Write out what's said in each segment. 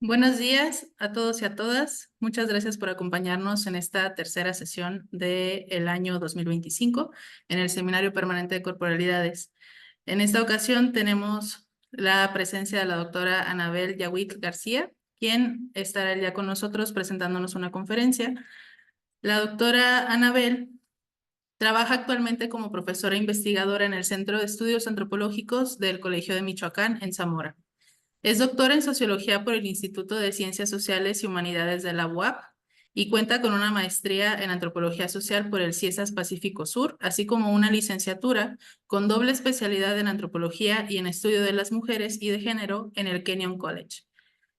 Buenos días a todos y a todas. Muchas gracias por acompañarnos en esta tercera sesión del año 2025 en el Seminario Permanente de Corporalidades. En esta ocasión tenemos la presencia de la doctora Anabel Yawit García, quien estará el día con nosotros presentándonos una conferencia. La doctora Anabel trabaja actualmente como profesora investigadora en el Centro de Estudios Antropológicos del Colegio de Michoacán en Zamora. Es doctora en Sociología por el Instituto de Ciencias Sociales y Humanidades de la UAP y cuenta con una maestría en Antropología Social por el CIESAS Pacífico Sur, así como una licenciatura con doble especialidad en Antropología y en Estudio de las Mujeres y de Género en el Kenyon College.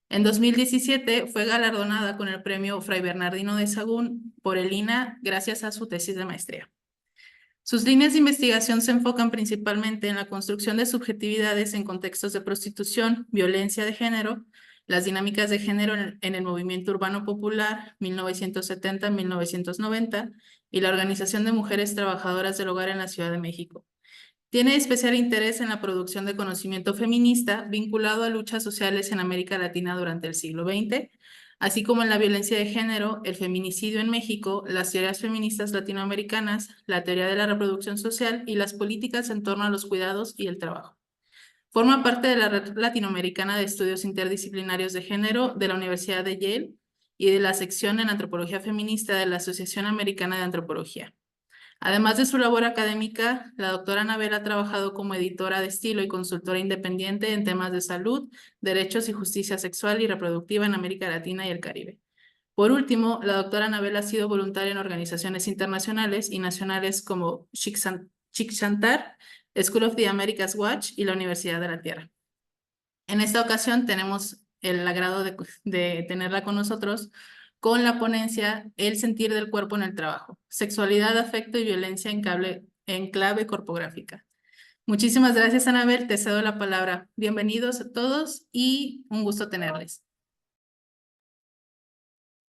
En 2017 fue galardonada con el premio Fray Bernardino de Sahagún por el INAH gracias a su tesis de maestría. Sus líneas de investigación se enfocan principalmente en la construcción de subjetividades en contextos de prostitución, violencia de género, las dinámicas de género en el movimiento urbano popular 1970-1990 y la organización de mujeres trabajadoras del hogar en la Ciudad de México. Tiene especial interés en la producción de conocimiento feminista vinculado a luchas sociales en América Latina durante el siglo XX, así como en la violencia de género, el feminicidio en México, las teorías feministas latinoamericanas, la teoría de la reproducción social y las políticas en torno a los cuidados y el trabajo. Forma parte de la Red Latinoamericana de Estudios Interdisciplinarios de Género de la Universidad de Yale y de la sección en Antropología Feminista de la Asociación Americana de Antropología. Además de su labor académica, la doctora Anabel ha trabajado como editora de estilo y consultora independiente en temas de salud, derechos y justicia sexual y reproductiva en América Latina y el Caribe. Por último, la doctora Anabel ha sido voluntaria en organizaciones internacionales y nacionales como Chikshantar, School of the Americas Watch y la Universidad de la Tierra. En esta ocasión tenemos el agrado de tenerla con nosotros con la ponencia El sentir del cuerpo en el trabajo, sexualidad, afecto y violencia en clave corpográfica. Muchísimas gracias, Anabel, te cedo la palabra. Bienvenidos a todos y un gusto tenerles.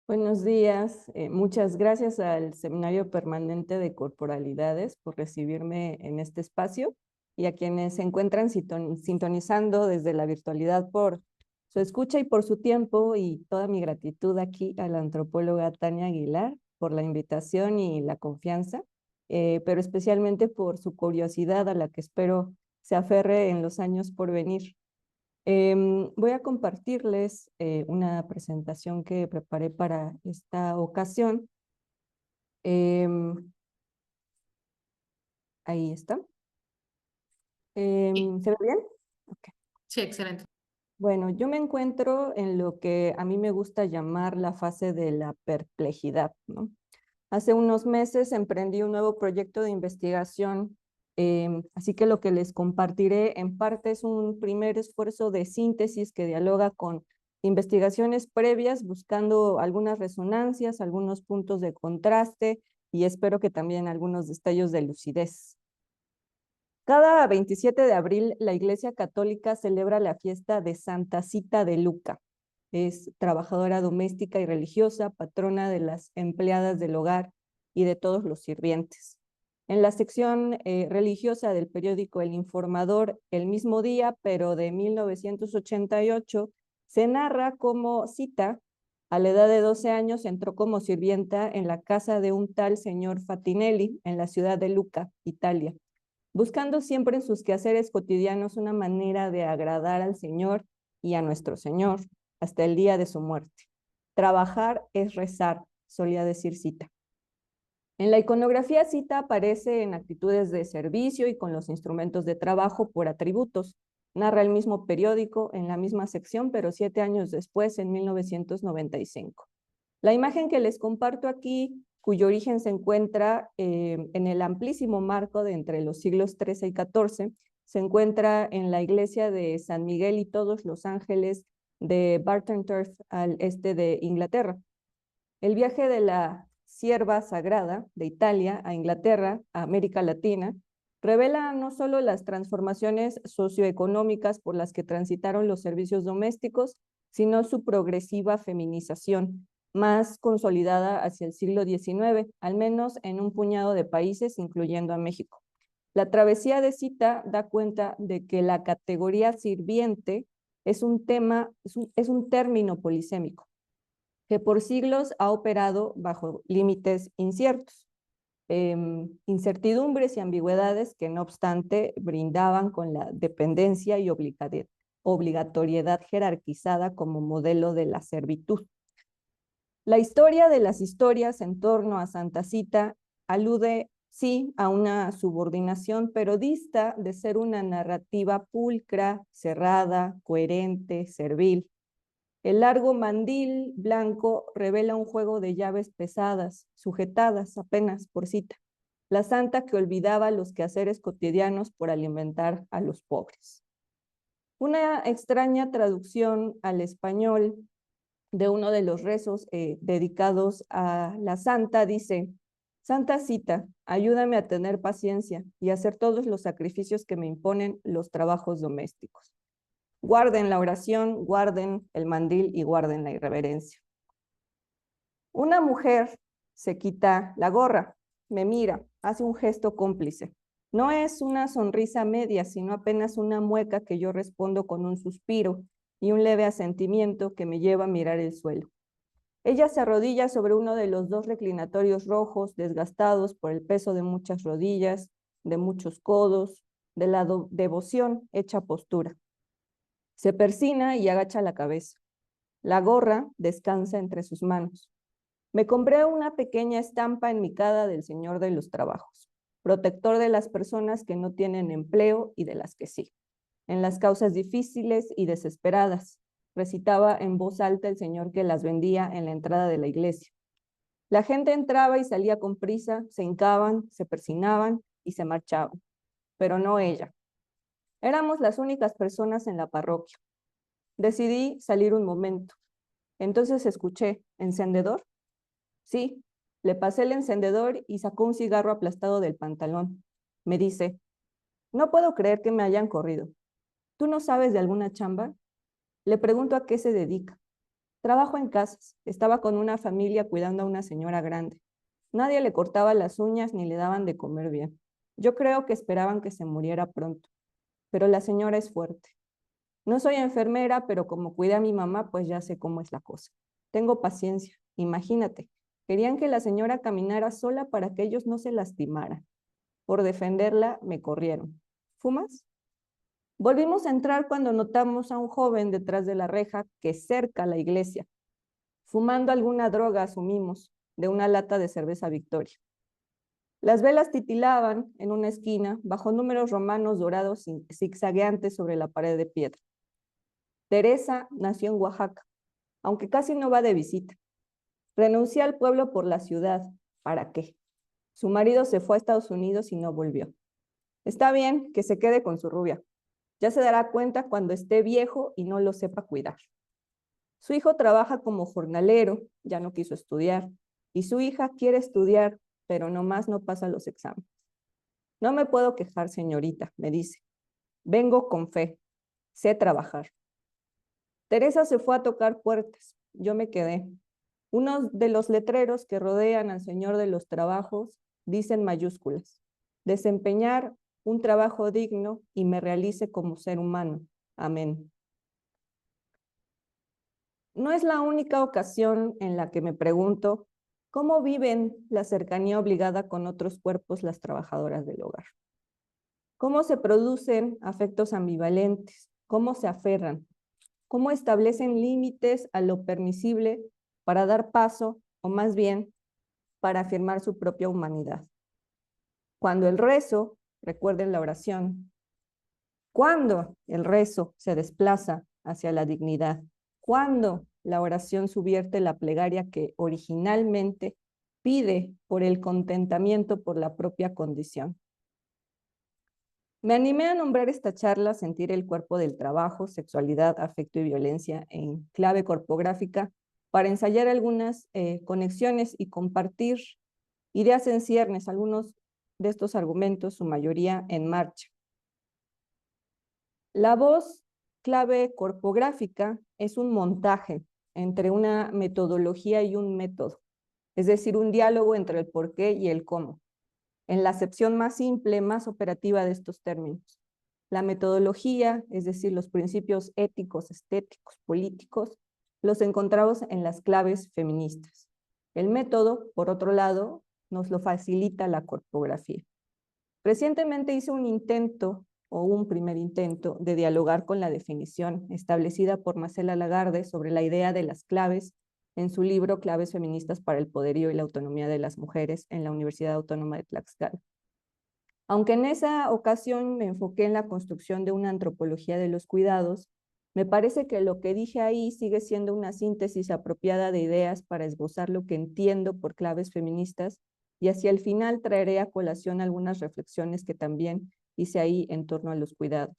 Buenos días, muchas gracias al Seminario Permanente de Corporalidades por recibirme en este espacio y a quienes se encuentran sintonizando desde la virtualidad por su escucha y por su tiempo, y toda mi gratitud aquí a la antropóloga Tania Aguilar por la invitación y la confianza, pero especialmente por su curiosidad a la que espero se aferre en los años por venir. Voy a compartirles una presentación que preparé para esta ocasión. Ahí está. ¿Se ve bien? Okay. Sí, excelente. Bueno, yo me encuentro en lo que a mí me gusta llamar la fase de la perplejidad, ¿no? Hace unos meses emprendí un nuevo proyecto de investigación, así que lo que les compartiré en parte es un primer esfuerzo de síntesis que dialoga con investigaciones previas, buscando algunas resonancias, algunos puntos de contraste y espero que también algunos destellos de lucidez. Cada 27 de abril la Iglesia Católica celebra la fiesta de Santa Cita de Luca. Es trabajadora doméstica y religiosa, patrona de las empleadas del hogar y de todos los sirvientes. En la sección religiosa del periódico El Informador, el mismo día, pero de 1988, se narra cómo Cita, a la edad de 12 años, entró como sirvienta en la casa de un tal señor Fatinelli en la ciudad de Lucca, Italia, buscando siempre en sus quehaceres cotidianos una manera de agradar al Señor y a nuestro Señor hasta el día de su muerte. Trabajar es rezar, solía decir Cita. En la iconografía, Cita aparece en actitudes de servicio y con los instrumentos de trabajo por atributos. Narra el mismo periódico en la misma sección, pero 7 años después, en 1995. La imagen que les comparto aquí, cuyo origen se encuentra en el amplísimo marco de entre los siglos XIII y XIV, se encuentra en la iglesia de San Miguel y Todos los Ángeles de Barton Turf, al este de Inglaterra. El viaje de la sierva sagrada de Italia a Inglaterra, a América Latina, revela no solo las transformaciones socioeconómicas por las que transitaron los servicios domésticos, sino su progresiva feminización, más consolidada hacia el siglo XIX, al menos en un puñado de países, incluyendo a México. La travesía de Cita da cuenta de que la categoría sirviente es un término polisémico que por siglos ha operado bajo límites inciertos, incertidumbres y ambigüedades que no obstante brindaban con la dependencia y obligatoriedad jerarquizada como modelo de la servitud. La historia de las historias en torno a Santa Cita alude, sí, a una subordinación, pero dista de ser una narrativa pulcra, cerrada, coherente, servil. El largo mandil blanco revela un juego de llaves pesadas, sujetadas apenas por Cita, la santa que olvidaba los quehaceres cotidianos por alimentar a los pobres. Una extraña traducción al español de uno de los rezos dedicados a la santa dice: Santa Cita, ayúdame a tener paciencia y a hacer todos los sacrificios que me imponen los trabajos domésticos. Guarden la oración, guarden el mandil y guarden la irreverencia. Una mujer se quita la gorra, me mira, hace un gesto cómplice. No es una sonrisa media, sino apenas una mueca que yo respondo con un suspiro y un leve asentimiento que me lleva a mirar el suelo. Ella se arrodilla sobre uno de los dos reclinatorios rojos, desgastados por el peso de muchas rodillas, de muchos codos, de la devoción hecha postura. Se persina y agacha la cabeza. La gorra descansa entre sus manos. Me compré una pequeña estampa enmicada del Señor de los Trabajos, protector de las personas que no tienen empleo y de las que sí, en las causas difíciles y desesperadas, recitaba en voz alta el señor que las vendía en la entrada de la iglesia. La gente entraba y salía con prisa, se hincaban, se persinaban y se marchaban, pero no ella. Éramos las únicas personas en la parroquia. Decidí salir un momento. Entonces escuché, ¿encendedor? Sí, le pasé el encendedor y sacó un cigarro aplastado del pantalón. Me dice: no puedo creer que me hayan corrido. ¿Tú no sabes de alguna chamba? Le pregunto a qué se dedica. Trabajo en casas. Estaba con una familia cuidando a una señora grande. Nadie le cortaba las uñas ni le daban de comer bien. Yo creo que esperaban que se muriera pronto. Pero la señora es fuerte. No soy enfermera, pero como cuidé a mi mamá, pues ya sé cómo es la cosa. Tengo paciencia. Imagínate. Querían que la señora caminara sola para que ellos no se lastimaran. Por defenderla, me corrieron. ¿Fumas? Volvimos a entrar cuando notamos a un joven detrás de la reja que cerca la iglesia, fumando alguna droga, asumimos, de una lata de cerveza Victoria. Las velas titilaban en una esquina bajo números romanos dorados zigzagueantes sobre la pared de piedra. Teresa nació en Oaxaca, aunque casi no va de visita. Renuncié al pueblo por la ciudad. ¿Para qué? Su marido se fue a Estados Unidos y no volvió. Está bien que se quede con su rubia. Ya se dará cuenta cuando esté viejo y no lo sepa cuidar. Su hijo trabaja como jornalero, ya no quiso estudiar, y su hija quiere estudiar, pero nomás no pasa los exámenes. No me puedo quejar, señorita, me dice. Vengo con fe, sé trabajar. Teresa se fue a tocar puertas, yo me quedé. Uno de los letreros que rodean al Señor de los Trabajos dicen mayúsculas: desempeñar un trabajo digno y me realice como ser humano. Amén. No es la única ocasión en la que me pregunto cómo viven la cercanía obligada con otros cuerpos las trabajadoras del hogar. ¿Cómo se producen afectos ambivalentes? ¿Cómo se aferran? ¿Cómo establecen límites a lo permisible para dar paso, o más bien, para afirmar su propia humanidad? Cuando el rezo, recuerden la oración, cuando el rezo se desplaza hacia la dignidad, cuando la oración subvierte la plegaria que originalmente pide por el contentamiento por la propia condición. Me animé a nombrar esta charla Sentir el cuerpo del trabajo, sexualidad, afecto y violencia en clave corpográfica para ensayar algunas conexiones y compartir ideas en ciernes, algunos de estos argumentos, su mayoría en marcha. La voz clave corpográfica es un montaje entre una metodología y un método, es decir, un diálogo entre el por qué y el cómo, en la acepción más simple, más operativa de estos términos. La metodología, es decir, los principios éticos, estéticos, políticos, los encontramos en las claves feministas. El método, por otro lado, nos lo facilita la corpografía. Recientemente hice un intento, o un primer intento, de dialogar con la definición establecida por Marcela Lagarde sobre la idea de las claves en su libro Claves feministas para el poderío y la autonomía de las mujeres en la Universidad Autónoma de Tlaxcala. Aunque en esa ocasión me enfoqué en la construcción de una antropología de los cuidados, me parece que lo que dije ahí sigue siendo una síntesis apropiada de ideas para esbozar lo que entiendo por claves feministas, y hacia el final traeré a colación algunas reflexiones que también hice ahí en torno a los cuidados.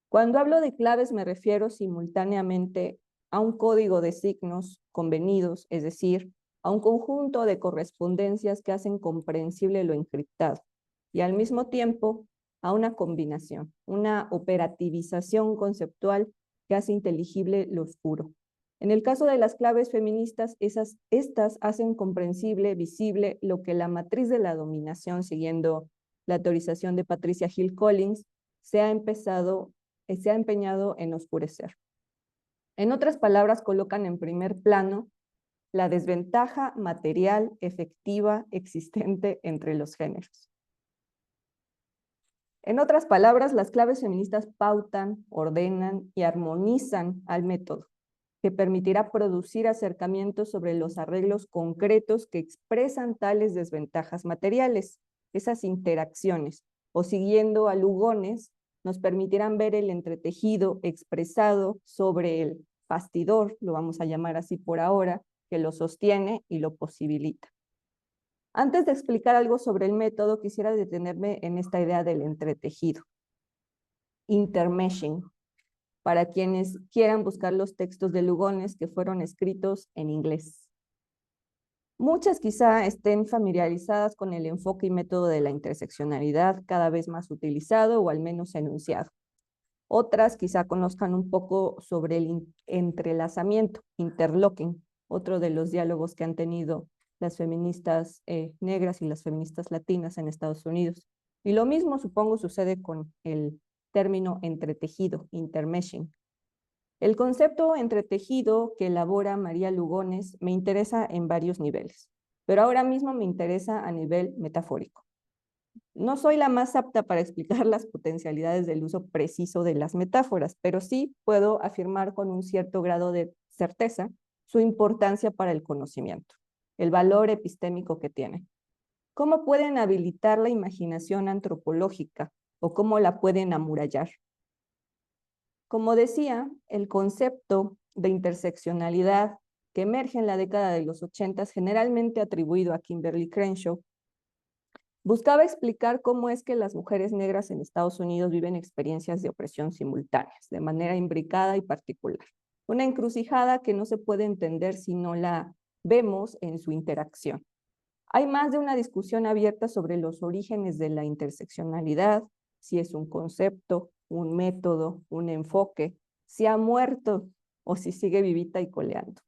Cuando hablo de claves me refiero simultáneamente a un código de signos convenidos, es decir, a un conjunto de correspondencias que hacen comprensible lo encriptado, y al mismo tiempo a una combinación, una operativización conceptual que hace inteligible lo oscuro. En el caso de las claves feministas, estas hacen comprensible, visible, lo que la matriz de la dominación, siguiendo la teorización de Patricia Hill Collins, se ha empeñado en oscurecer. En otras palabras, colocan en primer plano la desventaja material efectiva existente entre los géneros. En otras palabras, las claves feministas pautan, ordenan y armonizan al método, que permitirá producir acercamientos sobre los arreglos concretos que expresan tales desventajas materiales. Esas interacciones, o siguiendo a Lugones, nos permitirán ver el entretejido expresado sobre el bastidor, lo vamos a llamar así por ahora, que lo sostiene y lo posibilita. Antes de explicar algo sobre el método, quisiera detenerme en esta idea del entretejido. Intermeshing, para quienes quieran buscar los textos de Lugones que fueron escritos en inglés. Muchas quizá estén familiarizadas con el enfoque y método de la interseccionalidad, cada vez más utilizado o al menos enunciado. Otras quizá conozcan un poco sobre el entrelazamiento, interlocking, otro de los diálogos que han tenido las feministas negras y las feministas latinas en Estados Unidos. Y lo mismo, supongo, sucede con el término entretejido, intermeshing. El concepto entretejido que elabora María Lugones me interesa en varios niveles, pero ahora mismo me interesa a nivel metafórico. No soy la más apta para explicar las potencialidades del uso preciso de las metáforas, pero sí puedo afirmar con un cierto grado de certeza su importancia para el conocimiento, el valor epistémico que tienen. ¿Cómo pueden habilitar la imaginación antropológica o cómo la pueden amurallar? Como decía, el concepto de interseccionalidad que emerge en la década de los 80, generalmente atribuido a Kimberly Crenshaw, buscaba explicar cómo es que las mujeres negras en Estados Unidos viven experiencias de opresión simultáneas, de manera imbricada y particular. Una encrucijada que no se puede entender si no la vemos en su interacción. Hay más de una discusión abierta sobre los orígenes de la interseccionalidad, si es un concepto, un método, un enfoque, si ha muerto o si sigue vivita y coleando.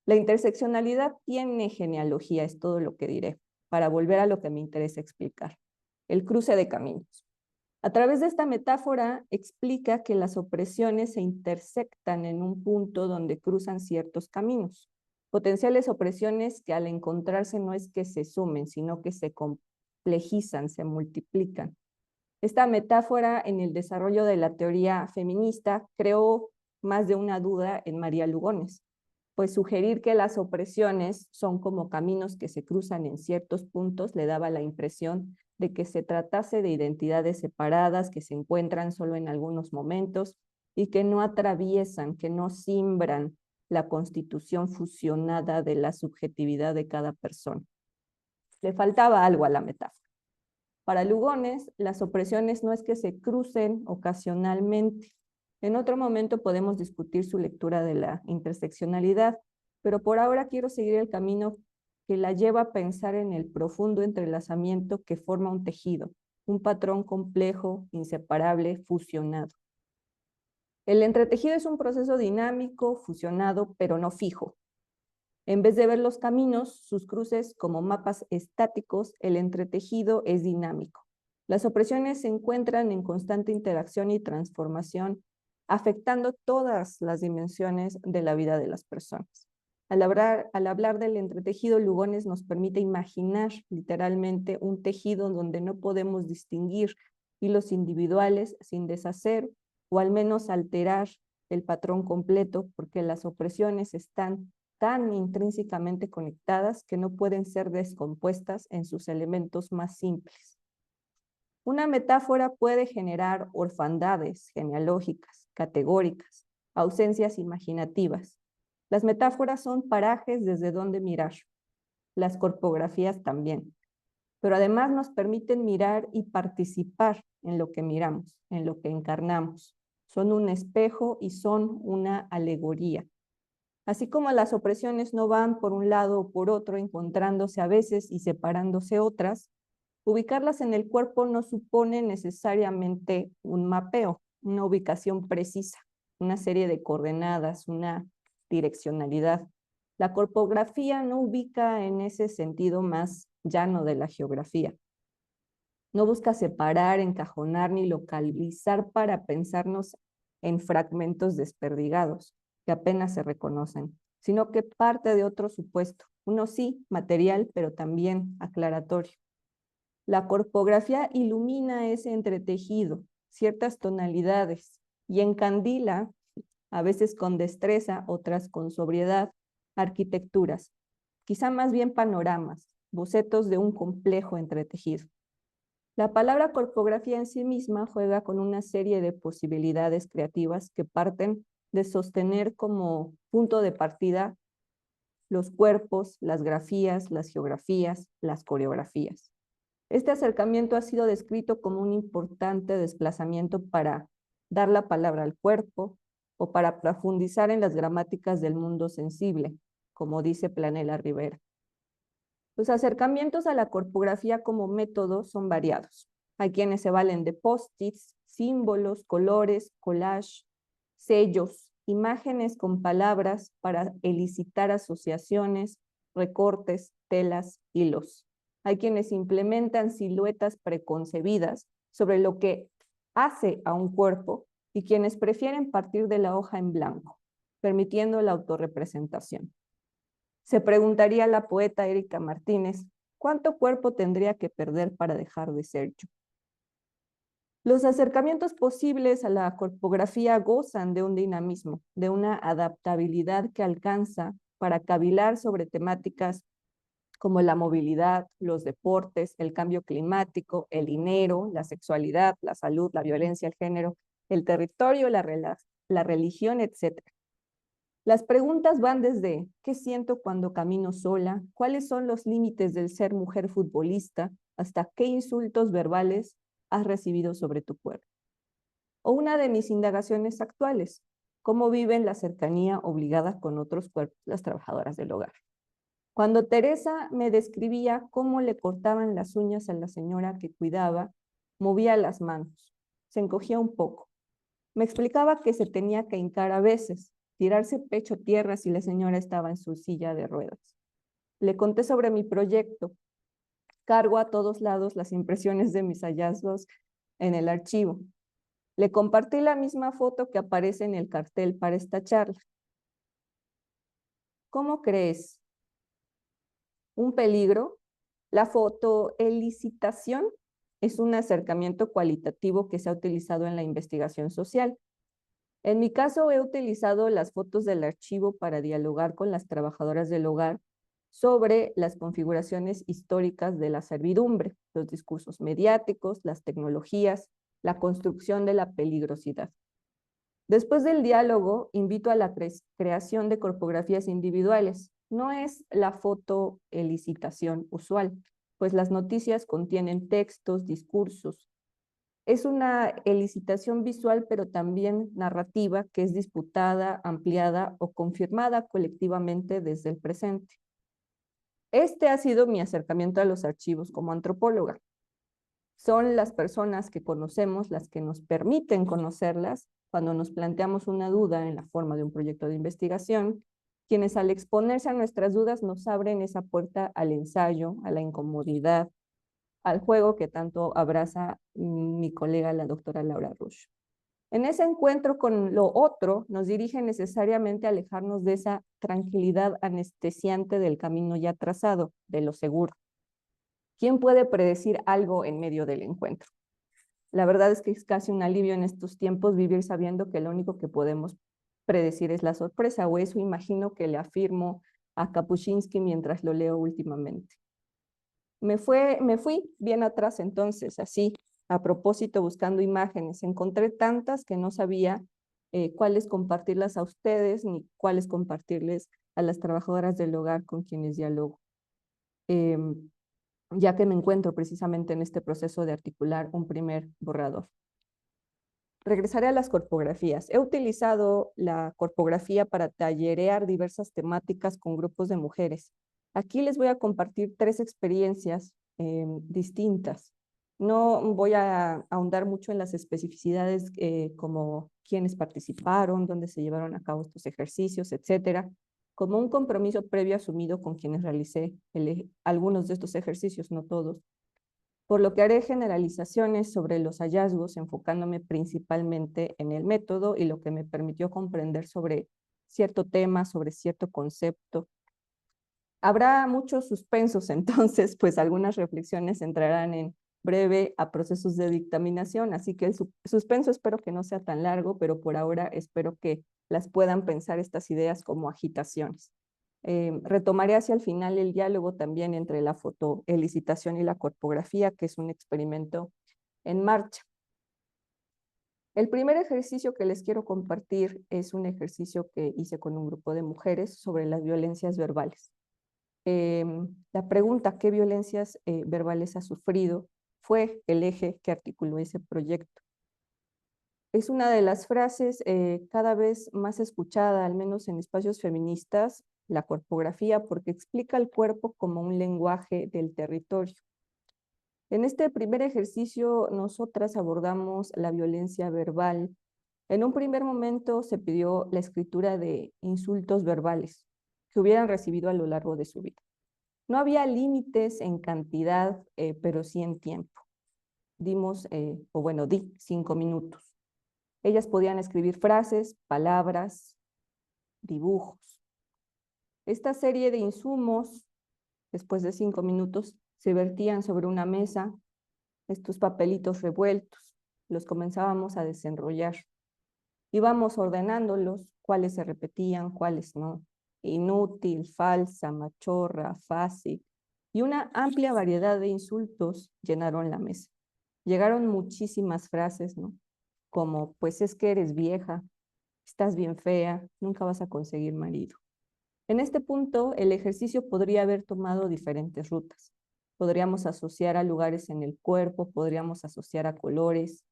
La interseccionalidad tiene genealogía, es todo lo que diré, para volver a lo que me interesa explicar: el cruce de caminos. A través de esta metáfora explica que las opresiones se intersectan en un punto donde cruzan ciertos caminos. Potenciales opresiones que al encontrarse no es que se sumen, sino que se complejizan, se multiplican. Esta metáfora en el desarrollo de la teoría feminista creó más de una duda en María Lugones, pues sugerir que las opresiones son como caminos que se cruzan en ciertos puntos le daba la impresión de que se tratase de identidades separadas que se encuentran solo en algunos momentos y que no atraviesan, que no simbran la constitución fusionada de la subjetividad de cada persona. Le faltaba algo a la metáfora. Para Lugones, las opresiones no es que se crucen ocasionalmente. En otro momento podemos discutir su lectura de la interseccionalidad, pero por ahora quiero seguir el camino que la lleva a pensar en el profundo entrelazamiento que forma un tejido, un patrón complejo, inseparable, fusionado. El entretejido es un proceso dinámico, fusionado, pero no fijo. En vez de ver los caminos, sus cruces como mapas estáticos, el entretejido es dinámico. Las opresiones se encuentran en constante interacción y transformación, afectando todas las dimensiones de la vida de las personas. Al hablar del entretejido, Lugones nos permite imaginar literalmente un tejido donde no podemos distinguir hilos individuales sin deshacer o al menos alterar el patrón completo, porque las opresiones están tan intrínsecamente conectadas que no pueden ser descompuestas en sus elementos más simples. Una metáfora puede generar orfandades genealógicas, categóricas, ausencias imaginativas. Las metáforas son parajes desde donde mirar, las corpografías también, pero además nos permiten mirar y participar en lo que miramos, en lo que encarnamos. Son un espejo y son una alegoría. Así como las opresiones no van por un lado o por otro, encontrándose a veces y separándose otras, ubicarlas en el cuerpo no supone necesariamente un mapeo, una ubicación precisa, una serie de coordenadas, una direccionalidad. La corpografía no ubica en ese sentido más llano de la geografía. No busca separar, encajonar ni localizar para pensarnos en fragmentos desperdigados que apenas se reconocen, sino que parte de otro supuesto, uno sí material, pero también aclaratorio. La corpografía ilumina ese entretejido, ciertas tonalidades, y encandila, a veces con destreza, otras con sobriedad, arquitecturas, quizá más bien panoramas, bocetos de un complejo entretejido. La palabra corpografía en sí misma juega con una serie de posibilidades creativas que parten de sostener como punto de partida los cuerpos, las grafías, las geografías, las coreografías. Este acercamiento ha sido descrito como un importante desplazamiento para dar la palabra al cuerpo o para profundizar en las gramáticas del mundo sensible, como dice Planella Rivera. Los acercamientos a la corpografía como método son variados. Hay quienes se valen de post-its, símbolos, colores, collage, sellos, imágenes con palabras para elicitar asociaciones, recortes, telas, hilos. Hay quienes implementan siluetas preconcebidas sobre lo que hace a un cuerpo y quienes prefieren partir de la hoja en blanco, permitiendo la autorrepresentación. Se preguntaría la poeta Erika Martínez, ¿cuánto cuerpo tendría que perder para dejar de ser yo? Los acercamientos posibles a la corpografía gozan de un dinamismo, de una adaptabilidad que alcanza para cavilar sobre temáticas como la movilidad, los deportes, el cambio climático, el dinero, la sexualidad, la salud, la violencia, el género, el territorio, la religión, etc. Las preguntas van desde ¿qué siento cuando camino sola? ¿Cuáles son los límites del ser mujer futbolista? ¿Hasta qué insultos verbales has recibido sobre tu cuerpo? O una de mis indagaciones actuales, ¿cómo viven la cercanía obligada con otros cuerpos las trabajadoras del hogar? Cuando Teresa me describía cómo le cortaban las uñas a la señora que cuidaba, movía las manos, se encogía un poco. Me explicaba que se tenía que hincar a veces, tirarse pecho tierra si la señora estaba en su silla de ruedas. Le conté sobre mi proyecto. Cargo a todos lados las impresiones de mis hallazgos en el archivo. Le compartí la misma foto que aparece en el cartel para esta charla. ¿Cómo crees? ¿Un peligro? La fotoelicitación es un acercamiento cualitativo que se ha utilizado en la investigación social. En mi caso, he utilizado las fotos del archivo para dialogar con las trabajadoras del hogar sobre las configuraciones históricas de la servidumbre, los discursos mediáticos, las tecnologías, la construcción de la peligrosidad. Después del diálogo, invito a la creación de corpografías individuales. No es la fotoelicitación usual, pues las noticias contienen textos, discursos. Es una elicitación visual, pero también narrativa, que es disputada, ampliada o confirmada colectivamente desde el presente. Este ha sido mi acercamiento a los archivos como antropóloga. Son las personas que conocemos las que nos permiten conocerlas cuando nos planteamos una duda en la forma de un proyecto de investigación, quienes al exponerse a nuestras dudas nos abren esa puerta al ensayo, a la incomodidad, al juego que tanto abraza mi colega, la doctora Laura Rush. En ese encuentro con lo otro, nos dirige necesariamente a alejarnos de esa tranquilidad anestesiante del camino ya trazado, de lo seguro. ¿Quién puede predecir algo en medio del encuentro? La verdad es que es casi un alivio en estos tiempos vivir sabiendo que lo único que podemos predecir es la sorpresa, o eso imagino que le afirmo a Kapuscinski mientras lo leo últimamente. Me fui bien atrás entonces, así, a propósito, buscando imágenes. Encontré tantas que no sabía cuáles compartirlas a ustedes ni cuáles compartirles a las trabajadoras del hogar con quienes dialogo, ya que me encuentro precisamente en este proceso de articular un primer borrador. Regresaré a las corpografías. He utilizado la corpografía para tallerear diversas temáticas con grupos de mujeres. Aquí les voy a compartir 3 experiencias distintas. No voy a ahondar mucho en las especificidades como quiénes participaron, dónde se llevaron a cabo estos ejercicios, etcétera, como un compromiso previo asumido con quienes realicé algunos de estos ejercicios, no todos, por lo que haré generalizaciones sobre los hallazgos, enfocándome principalmente en el método y lo que me permitió comprender sobre cierto tema, sobre cierto concepto. Habrá muchos suspensos, entonces, pues algunas reflexiones entrarán en breve a procesos de dictaminación, así que el suspenso espero que no sea tan largo, pero por ahora espero que las puedan pensar estas ideas como agitaciones. Retomaré hacia el final el diálogo también entre la fotoelicitación y la corpografía, que es un experimento en marcha. El primer ejercicio que les quiero compartir es un ejercicio que hice con un grupo de mujeres sobre las violencias verbales. La pregunta, ¿qué violencias verbales ha sufrido?, fue el eje que articuló ese proyecto. Es una de las frases cada vez más escuchada, al menos en espacios feministas, la corpografía, porque explica el cuerpo como un lenguaje del territorio. En este primer ejercicio, nosotras abordamos la violencia verbal. En un primer momento se pidió la escritura de insultos verbales que hubieran recibido a lo largo de su vida. No había límites en cantidad, pero sí en tiempo. Di 5 minutos. Ellas podían escribir frases, palabras, dibujos. Esta serie de insumos, después de 5 minutos, se vertían sobre una mesa, estos papelitos revueltos. Los comenzábamos a desenrollar. Íbamos ordenándolos, cuáles se repetían, cuáles no. Inútil, falsa, machorra, fácil. Y una amplia variedad de insultos llenaron la mesa. Llegaron muchísimas frases, ¿no? Como, pues es que eres vieja, estás bien fea, nunca vas a conseguir marido. En este punto, el ejercicio podría haber tomado diferentes rutas. Podríamos asociar a lugares en el cuerpo, podríamos asociar a colores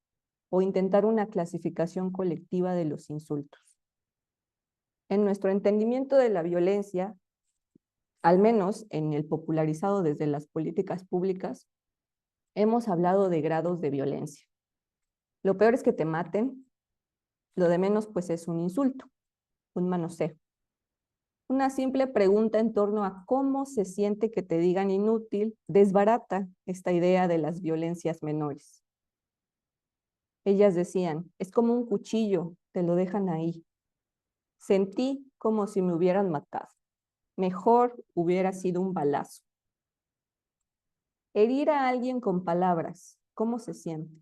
o intentar una clasificación colectiva de los insultos. En nuestro entendimiento de la violencia, al menos en el popularizado desde las políticas públicas, hemos hablado de grados de violencia. Lo peor es que te maten, lo de menos pues es un insulto, un manoseo. Una simple pregunta en torno a cómo se siente que te digan inútil desbarata esta idea de las violencias menores. Ellas decían, es como un cuchillo, te lo dejan ahí. Sentí como si me hubieran matado. Mejor hubiera sido un balazo. Herir a alguien con palabras, ¿cómo se siente?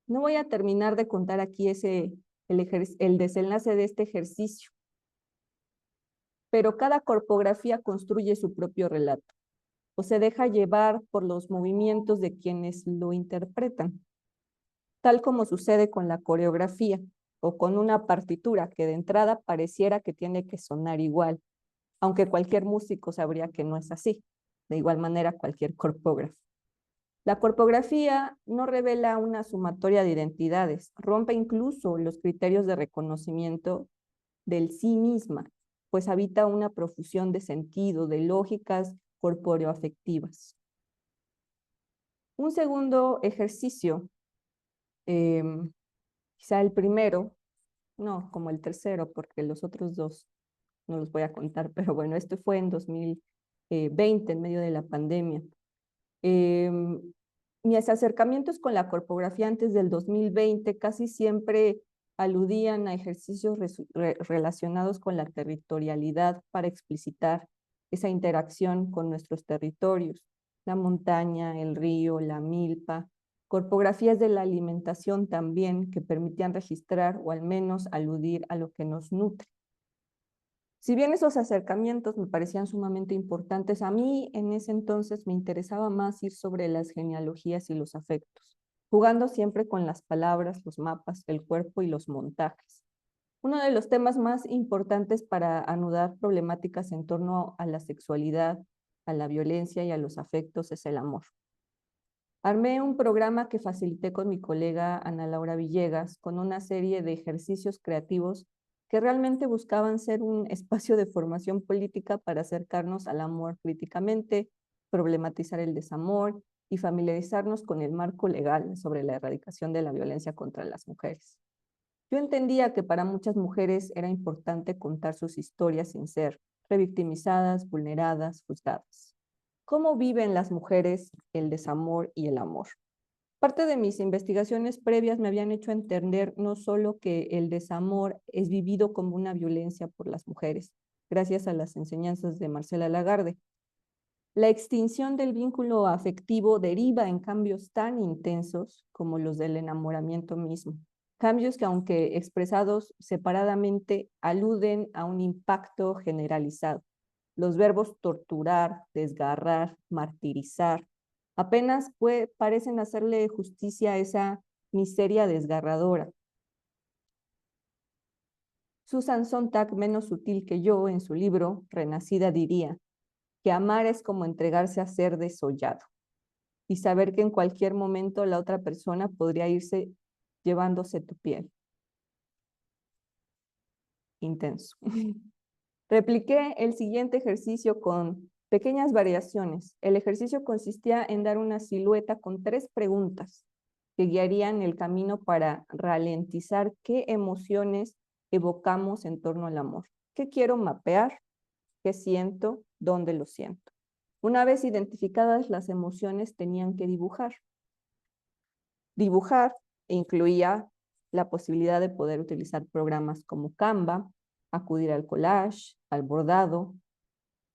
No voy a terminar de contar aquí el desenlace de este ejercicio, pero cada corpografía construye su propio relato o se deja llevar por los movimientos de quienes lo interpretan, tal como sucede con la coreografía o con una partitura que de entrada pareciera que tiene que sonar igual, aunque cualquier músico sabría que no es así, de igual manera cualquier corpógrafo. La corpografía no revela una sumatoria de identidades, rompe incluso los criterios de reconocimiento del sí misma, pues habita una profusión de sentido, de lógicas corpóreo-afectivas. Un segundo ejercicio, quizá el primero, no, como el tercero, porque los otros dos no los voy a contar, pero bueno, esto fue en 2020, en medio de la pandemia. Mis acercamientos con la corpografía antes del 2020 casi siempre aludían a ejercicios relacionados con la territorialidad para explicitar esa interacción con nuestros territorios, la montaña, el río, la milpa, corpografías de la alimentación también que permitían registrar o al menos aludir a lo que nos nutre. Si bien esos acercamientos me parecían sumamente importantes, a mí en ese entonces me interesaba más ir sobre las genealogías y los afectos, jugando siempre con las palabras, los mapas, el cuerpo y los montajes. Uno de los temas más importantes para anudar problemáticas en torno a la sexualidad, a la violencia y a los afectos es el amor. Armé un programa que facilité con mi colega Ana Laura Villegas con una serie de ejercicios creativos que realmente buscaban ser un espacio de formación política para acercarnos al amor críticamente, problematizar el desamor y familiarizarnos con el marco legal sobre la erradicación de la violencia contra las mujeres. Yo entendía que para muchas mujeres era importante contar sus historias sin ser revictimizadas, vulneradas, juzgadas. ¿Cómo viven las mujeres el desamor y el amor? Parte de mis investigaciones previas me habían hecho entender no solo que el desamor es vivido como una violencia por las mujeres, gracias a las enseñanzas de Marcela Lagarde. La extinción del vínculo afectivo deriva en cambios tan intensos como los del enamoramiento mismo. Cambios que, aunque expresados separadamente, aluden a un impacto generalizado. Los verbos torturar, desgarrar, martirizar, apenas parecen hacerle justicia a esa miseria desgarradora. Susan Sontag, menos sutil que yo, en su libro Renacida, diría que amar es como entregarse a ser desollado y saber que en cualquier momento la otra persona podría irse llevándose tu piel. Intenso. Repliqué el siguiente ejercicio con pequeñas variaciones. El ejercicio consistía en dar una silueta con 3 preguntas que guiarían el camino para ralentizar qué emociones evocamos en torno al amor. ¿Qué quiero mapear? ¿Qué siento? ¿Dónde lo siento? Una vez identificadas las emociones, tenían que dibujar. Dibujar incluía la posibilidad de poder utilizar programas como Canva, acudir al collage, al bordado.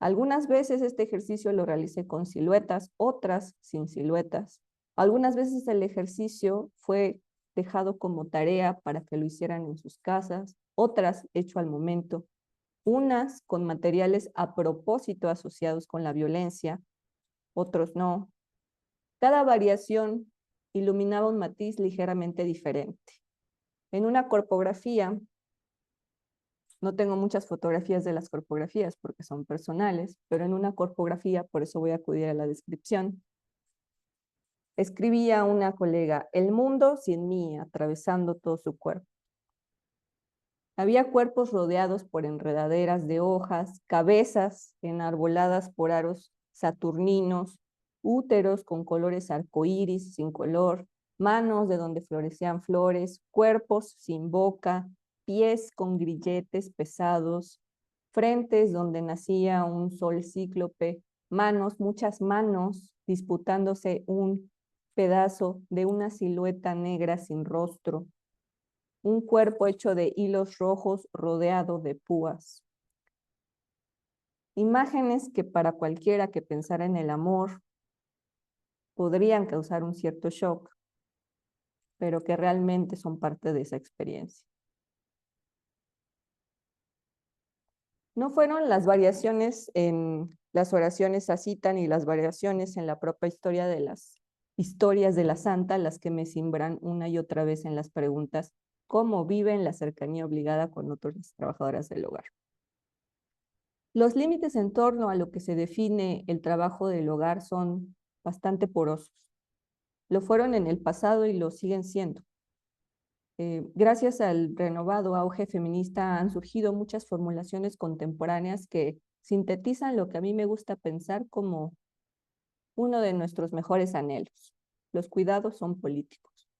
Algunas veces este ejercicio lo realicé con siluetas, otras sin siluetas. Algunas veces el ejercicio fue dejado como tarea para que lo hicieran en sus casas, otras hecho al momento, unas con materiales a propósito asociados con la violencia, otros no. Cada variación iluminaba un matiz ligeramente diferente. En una corpografía, no tengo muchas fotografías de las corpografías porque son personales, pero en una corpografía, por eso voy a acudir a la descripción, escribía una colega, el mundo sin mí, atravesando todo su cuerpo. Había cuerpos rodeados por enredaderas de hojas, cabezas enarboladas por aros saturninos, úteros con colores arcoíris sin color, manos de donde florecían flores, cuerpos sin boca, pies con grilletes pesados, frentes donde nacía un sol cíclope, manos, muchas manos, disputándose un pedazo de una silueta negra sin rostro, un cuerpo hecho de hilos rojos rodeado de púas. Imágenes que para cualquiera que pensara en el amor podrían causar un cierto shock, pero que realmente son parte de esa experiencia. No fueron las variaciones en las oraciones a cita ni las variaciones en la propia historia de las historias de la santa las que me simbran una y otra vez en las preguntas cómo viven la cercanía obligada con otras trabajadoras del hogar. Los límites en torno a lo que se define el trabajo del hogar son bastante porosos. Lo fueron en el pasado y lo siguen siendo. Gracias al renovado auge feminista han surgido muchas formulaciones contemporáneas que sintetizan lo que a mí me gusta pensar como uno de nuestros mejores anhelos. Los cuidados son políticos.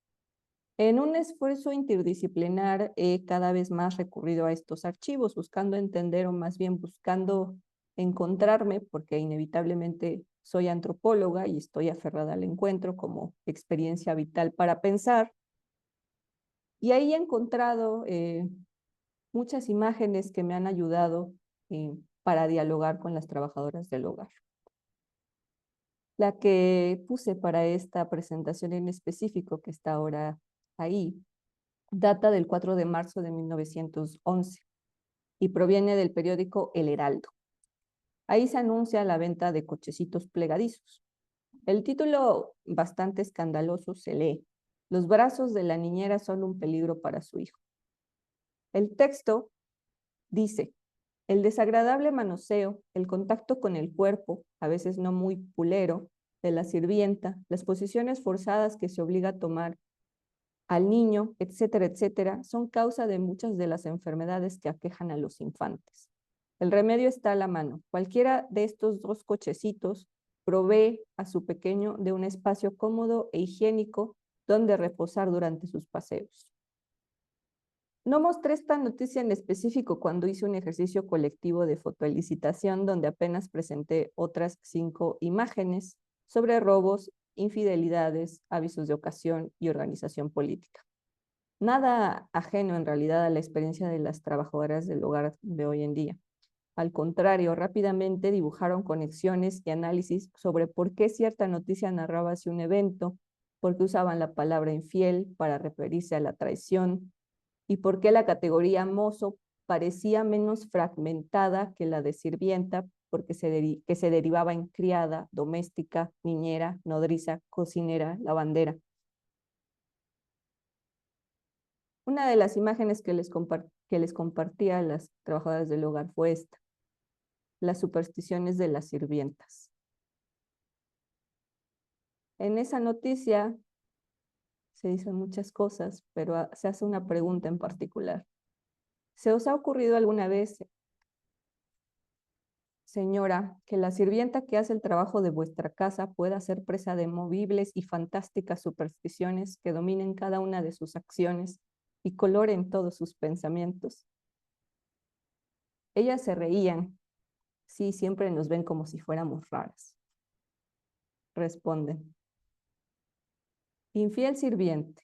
En un esfuerzo interdisciplinar he cada vez más recurrido a estos archivos, buscando entender o más bien buscando encontrarme, porque inevitablemente Soy antropóloga y estoy aferrada al encuentro como experiencia vital para pensar. Y ahí he encontrado muchas imágenes que me han ayudado para dialogar con las trabajadoras del hogar. La que puse para esta presentación en específico, que está ahora ahí, data del 4 de marzo de 1911 y proviene del periódico El Heraldo. Ahí se anuncia la venta de cochecitos plegadizos. El título, bastante escandaloso, se lee: Los brazos de la niñera son un peligro para su hijo. El texto dice: el desagradable manoseo, el contacto con el cuerpo, a veces no muy pulero, de la sirvienta, las posiciones forzadas que se obliga a tomar al niño, etcétera, etcétera, son causa de muchas de las enfermedades que aquejan a los infantes. El remedio está a la mano. Cualquiera de estos dos cochecitos provee a su pequeño de un espacio cómodo e higiénico donde reposar durante sus paseos. No mostré esta noticia en específico cuando hice un ejercicio colectivo de fotoelicitación donde apenas presenté otras 5 imágenes sobre robos, infidelidades, avisos de ocasión y organización política. Nada ajeno en realidad a la experiencia de las trabajadoras del hogar de hoy en día. Al contrario, rápidamente dibujaron conexiones y análisis sobre por qué cierta noticia narraba así un evento, por qué usaban la palabra infiel para referirse a la traición, y por qué la categoría mozo parecía menos fragmentada que la de sirvienta, porque se derivaba en criada, doméstica, niñera, nodriza, cocinera, lavandera. Una de las imágenes que les compartí a las trabajadoras del hogar fue esta: las supersticiones de las sirvientas. En esa noticia se dicen muchas cosas, pero se hace una pregunta en particular. ¿Se os ha ocurrido alguna vez, señora, que la sirvienta que hace el trabajo de vuestra casa pueda ser presa de movibles y fantásticas supersticiones que dominen cada una de sus acciones y coloren todos sus pensamientos? Ellas se reían. Sí, siempre nos ven como si fuéramos raras. Responden: infiel sirviente.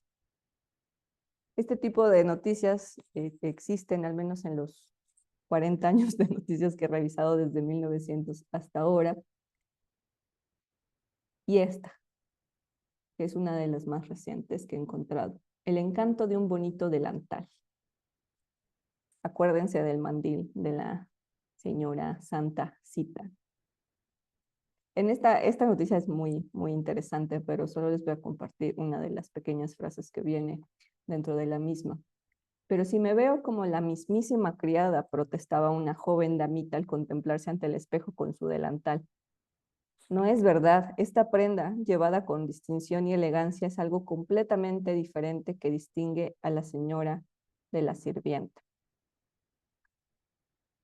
Este tipo de noticias existen al menos en los 40 años de noticias que he revisado desde 1900 hasta ahora. Y esta, que es una de las más recientes que he encontrado: el encanto de un bonito delantal. Acuérdense del mandil de la señora Santa Cita. Esta noticia es muy interesante, pero solo les voy a compartir una de las pequeñas frases que viene dentro de la misma. Pero si me veo como la mismísima criada, protestaba una joven damita al contemplarse ante el espejo con su delantal. No es verdad, esta prenda, llevada con distinción y elegancia, es algo completamente diferente que distingue a la señora de la sirvienta.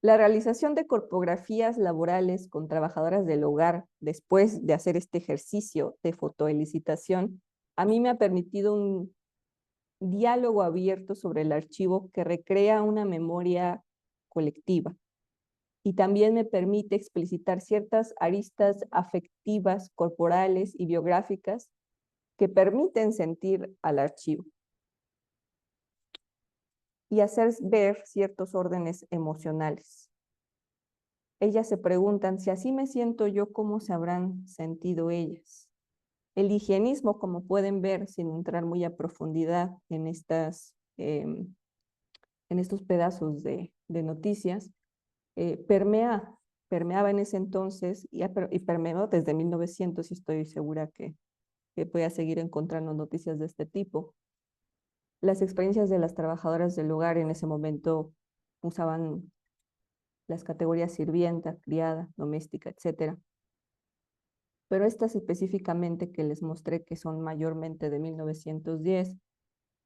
La realización de corpografías laborales con trabajadoras del hogar después de hacer este ejercicio de fotoelicitación a mí me ha permitido un diálogo abierto sobre el archivo que recrea una memoria colectiva y también me permite explicitar ciertas aristas afectivas, corporales y biográficas que permiten sentir al archivo y hacer ver ciertos órdenes emocionales. Ellas se preguntan: si así me siento yo, ¿cómo se habrán sentido ellas? El higienismo, como pueden ver, sin entrar muy a profundidad en estos pedazos de noticias, permeaba en ese entonces y permeó desde 1900, y estoy segura que voy a seguir encontrando noticias de este tipo. Las experiencias de las trabajadoras del hogar en ese momento usaban las categorías sirvienta, criada, doméstica, etcétera. Pero estas específicamente que les mostré, que son mayormente de 1910,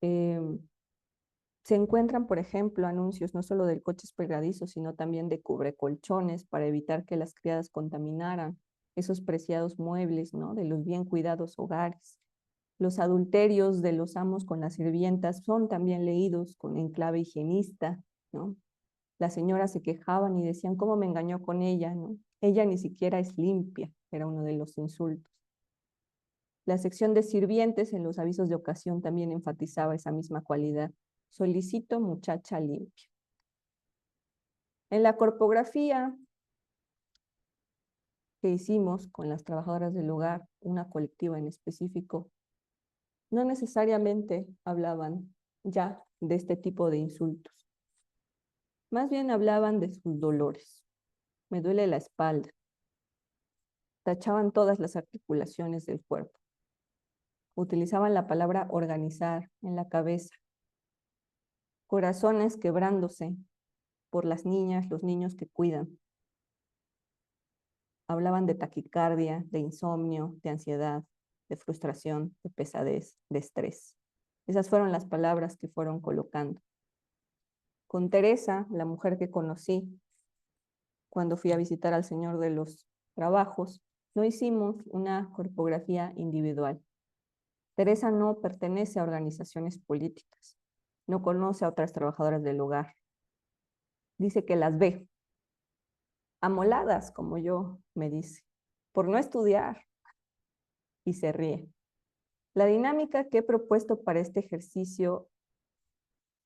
se encuentran, por ejemplo, anuncios no solo del coches pegadizos, sino también de cubrecolchones para evitar que las criadas contaminaran esos preciados muebles, ¿no?, de los bien cuidados hogares. Los adulterios de los amos con las sirvientas son también leídos en clave higienista, ¿no? Las señoras se quejaban y decían: ¿cómo me engañó con ella, no? Ella ni siquiera es limpia, era uno de los insultos. La sección de sirvientes en los avisos de ocasión también enfatizaba esa misma cualidad. Solicito muchacha limpia. En la corpografía que hicimos con las trabajadoras del hogar, una colectiva en específico, no necesariamente hablaban ya de este tipo de insultos. Más bien hablaban de sus dolores. Me duele la espalda. Tachaban todas las articulaciones del cuerpo. Utilizaban la palabra organizar en la cabeza. Corazones quebrándose por las niñas, los niños que cuidan. Hablaban de taquicardia, de insomnio, de ansiedad, de frustración, de pesadez, de estrés. Esas fueron las palabras que fueron colocando. Con Teresa, la mujer que conocí cuando fui a visitar al Señor de los Trabajos, no hicimos una corpografía individual. Teresa no pertenece a organizaciones políticas, no conoce a otras trabajadoras del hogar. Dice que las ve, amoladas como yo, me dice, por no estudiar, y se ríe. La dinámica que he propuesto para este ejercicio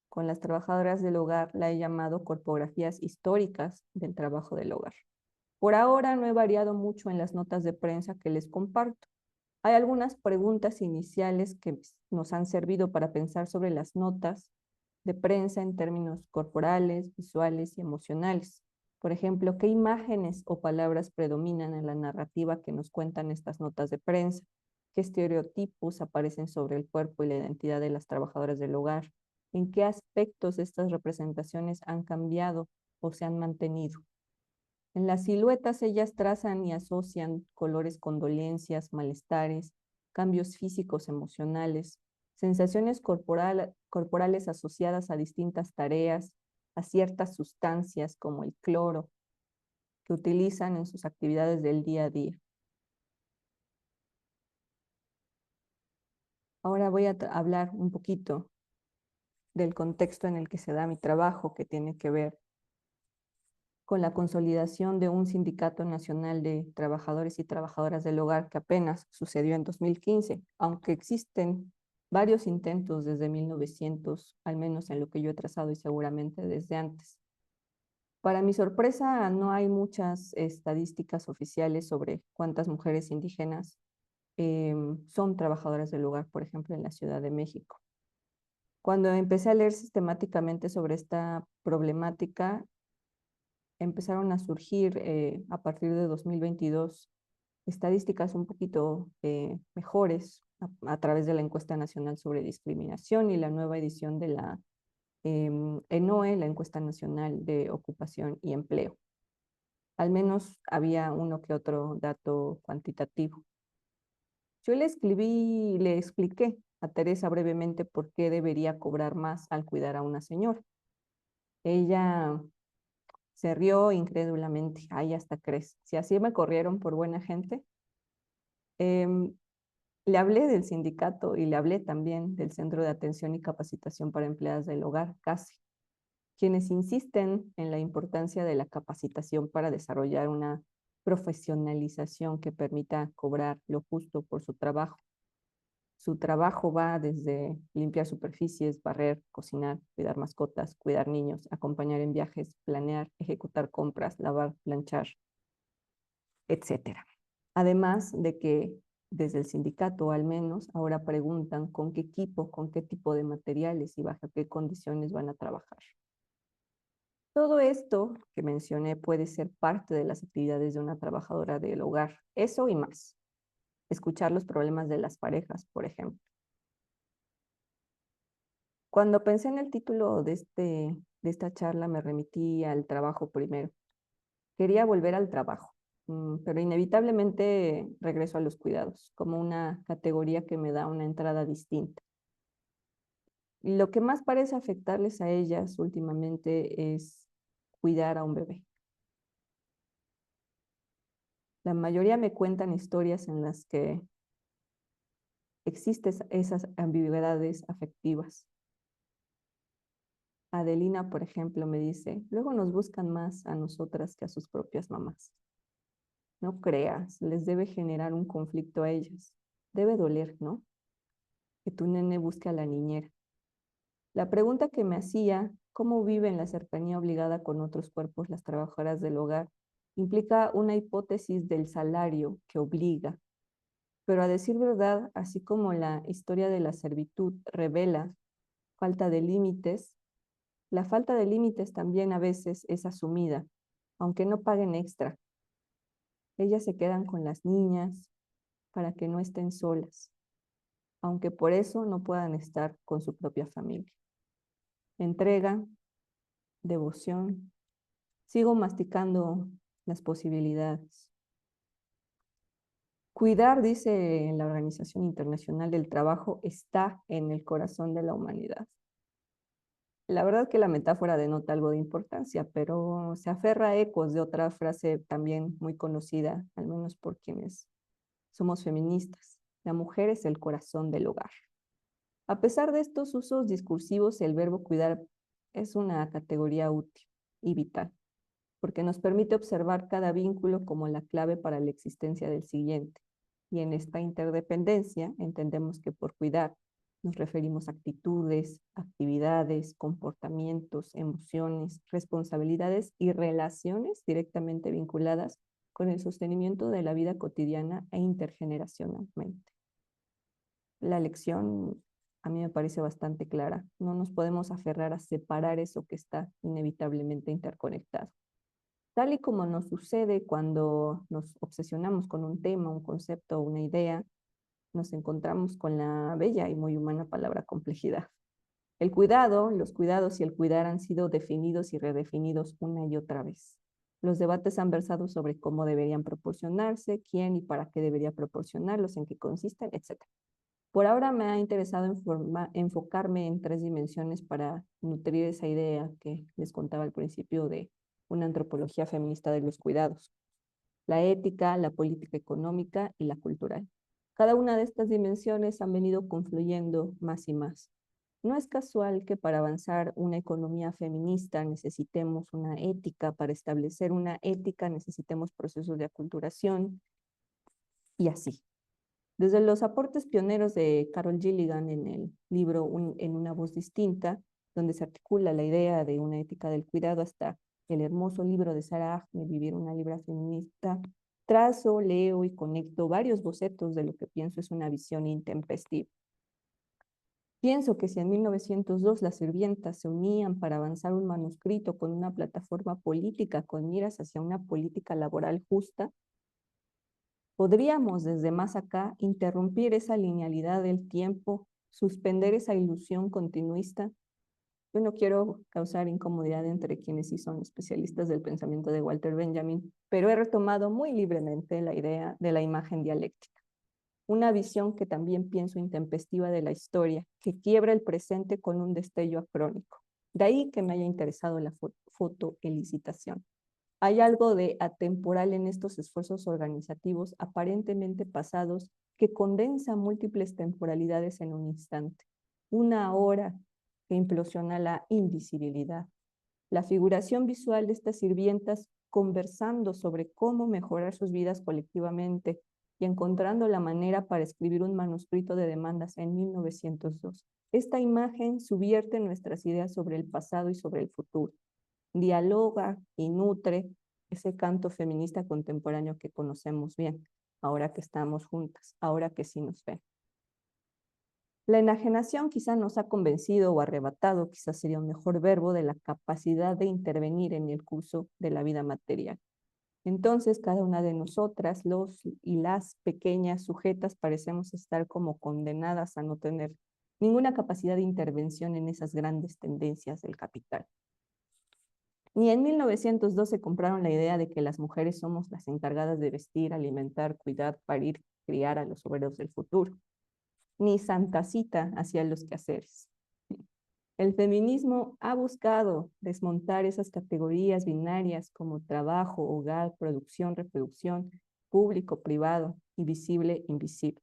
con las trabajadoras del hogar la he llamado corpografías históricas del trabajo del hogar. Por ahora no he variado mucho en las notas de prensa que les comparto. Hay algunas preguntas iniciales que nos han servido para pensar sobre las notas de prensa en términos corporales, visuales y emocionales. Por ejemplo, ¿qué imágenes o palabras predominan en la narrativa que nos cuentan estas notas de prensa? ¿Qué estereotipos aparecen sobre el cuerpo y la identidad de las trabajadoras del hogar? ¿En qué aspectos estas representaciones han cambiado o se han mantenido? En las siluetas ellas trazan y asocian colores con dolencias, malestares, cambios físicos, emocionales, sensaciones corporales asociadas a distintas tareas, a ciertas sustancias como el cloro, que utilizan en sus actividades del día a día. Ahora voy a hablar un poquito del contexto en el que se da mi trabajo, que tiene que ver con la consolidación de un sindicato nacional de trabajadores y trabajadoras del hogar que apenas sucedió en 2015, aunque existen varios intentos desde 1900, al menos en lo que yo he trazado y seguramente desde antes. Para mi sorpresa, no hay muchas estadísticas oficiales sobre cuántas mujeres indígenas son trabajadoras del hogar, por ejemplo, en la Ciudad de México. Cuando empecé a leer sistemáticamente sobre esta problemática, empezaron a surgir a partir de 2022 estadísticas un poquito mejores a través de la Encuesta Nacional sobre Discriminación y la nueva edición de la ENOE, la Encuesta Nacional de Ocupación y Empleo. Al menos había uno que otro dato cuantitativo. Yo le expliqué a Teresa brevemente por qué debería cobrar más al cuidar a una señora. Ella se rió incrédulamente. Ay, hasta crees. Si así me corrieron por buena gente. Le hablé del sindicato y le hablé también del Centro de Atención y Capacitación para Empleadas del Hogar, CASE, quienes insisten en la importancia de la capacitación para desarrollar una profesionalización que permita cobrar lo justo por su trabajo. Su trabajo va desde limpiar superficies, barrer, cocinar, cuidar mascotas, cuidar niños, acompañar en viajes, planear, ejecutar compras, lavar, planchar, etcétera. Además de que desde el sindicato al menos ahora preguntan con qué equipo, con qué tipo de materiales y bajo qué condiciones van a trabajar. Todo esto que mencioné puede ser parte de las actividades de una trabajadora del hogar, eso y más. Escuchar los problemas de las parejas, por ejemplo. Cuando pensé en el título de esta charla me remití al trabajo primero. Quería volver al trabajo, pero inevitablemente regreso a los cuidados, como una categoría que me da una entrada distinta. Lo que más parece afectarles a ellas últimamente es cuidar a un bebé. La mayoría me cuentan historias en las que existen esas ambigüedades afectivas. Adelina, por ejemplo, me dice, luego nos buscan más a nosotras que a sus propias mamás. No creas, les debe generar un conflicto a ellas. Debe doler, ¿no? Que tu nene busque a la niñera. La pregunta que me hacía, ¿cómo vive en la cercanía obligada con otros cuerpos las trabajadoras del hogar? Implica una hipótesis del salario que obliga. Pero a decir verdad, así como la historia de la servitud revela falta de límites, la falta de límites también a veces es asumida, aunque no paguen extra. Ellas se quedan con las niñas para que no estén solas, aunque por eso no puedan estar con su propia familia. Entrega, devoción, sigo masticando las posibilidades. Cuidar, dice la Organización Internacional del Trabajo, está en el corazón de la humanidad. La verdad que la metáfora denota algo de importancia, pero se aferra a ecos de otra frase también muy conocida, al menos por quienes somos feministas. La mujer es el corazón del hogar. A pesar de estos usos discursivos, el verbo cuidar es una categoría útil y vital, porque nos permite observar cada vínculo como la clave para la existencia del siguiente. Y en esta interdependencia entendemos que por cuidar nos referimos a actitudes, actividades, comportamientos, emociones, responsabilidades y relaciones directamente vinculadas con el sostenimiento de la vida cotidiana e intergeneracionalmente. La lección a mí me parece bastante clara. No nos podemos aferrar a separar eso que está inevitablemente interconectado. Tal y como nos sucede cuando nos obsesionamos con un tema, un concepto o una idea, nos encontramos con la bella y muy humana palabra complejidad. El cuidado, los cuidados y el cuidar han sido definidos y redefinidos una y otra vez. Los debates han versado sobre cómo deberían proporcionarse, quién y para qué debería proporcionarlos, en qué consisten, etc. Por ahora me ha interesado enfocarme en 3 dimensiones para nutrir esa idea que les contaba al principio de una antropología feminista de los cuidados: la ética, la política económica y la cultural. Cada una de estas dimensiones han venido confluyendo más y más. No es casual que para avanzar una economía feminista necesitemos una ética, para establecer una ética necesitemos procesos de aculturación y así. Desde los aportes pioneros de Carol Gilligan en el libro En una voz distinta, donde se articula la idea de una ética del cuidado, hasta el hermoso libro de Sarah Ahmed, Vivir una libra feminista, trazo, leo y conecto varios bocetos de lo que pienso es una visión intempestiva. Pienso que si en 1902 las sirvientas se unían para avanzar un manuscrito con una plataforma política con miras hacia una política laboral justa, podríamos desde más acá interrumpir esa linealidad del tiempo, suspender esa ilusión continuista. Yo no quiero causar incomodidad entre quienes sí son especialistas del pensamiento de Walter Benjamin, pero he retomado muy libremente la idea de la imagen dialéctica, una visión que también pienso intempestiva de la historia, que quiebra el presente con un destello acrónico. De ahí que me haya interesado la fotoelicitación. Hay algo de atemporal en estos esfuerzos organizativos aparentemente pasados que condensa múltiples temporalidades en un instante. Una hora que implosiona la invisibilidad. La figuración visual de estas sirvientas conversando sobre cómo mejorar sus vidas colectivamente y encontrando la manera para escribir un manuscrito de demandas en 1902. Esta imagen subvierte nuestras ideas sobre el pasado y sobre el futuro. Dialoga y nutre ese canto feminista contemporáneo que conocemos bien, ahora que estamos juntas, ahora que sí nos ven. La enajenación quizá nos ha convencido o arrebatado, quizá sería un mejor verbo, de la capacidad de intervenir en el curso de la vida material. Entonces, cada una de nosotras, los y las pequeñas sujetas, parecemos estar como condenadas a no tener ninguna capacidad de intervención en esas grandes tendencias del capital. Ni en 1912 compraron la idea de que las mujeres somos las encargadas de vestir, alimentar, cuidar, parir, criar a los obreros del futuro. Ni Santa Cita hacía los quehaceres. El feminismo ha buscado desmontar esas categorías binarias como trabajo, hogar, producción, reproducción, público, privado y visible, invisible.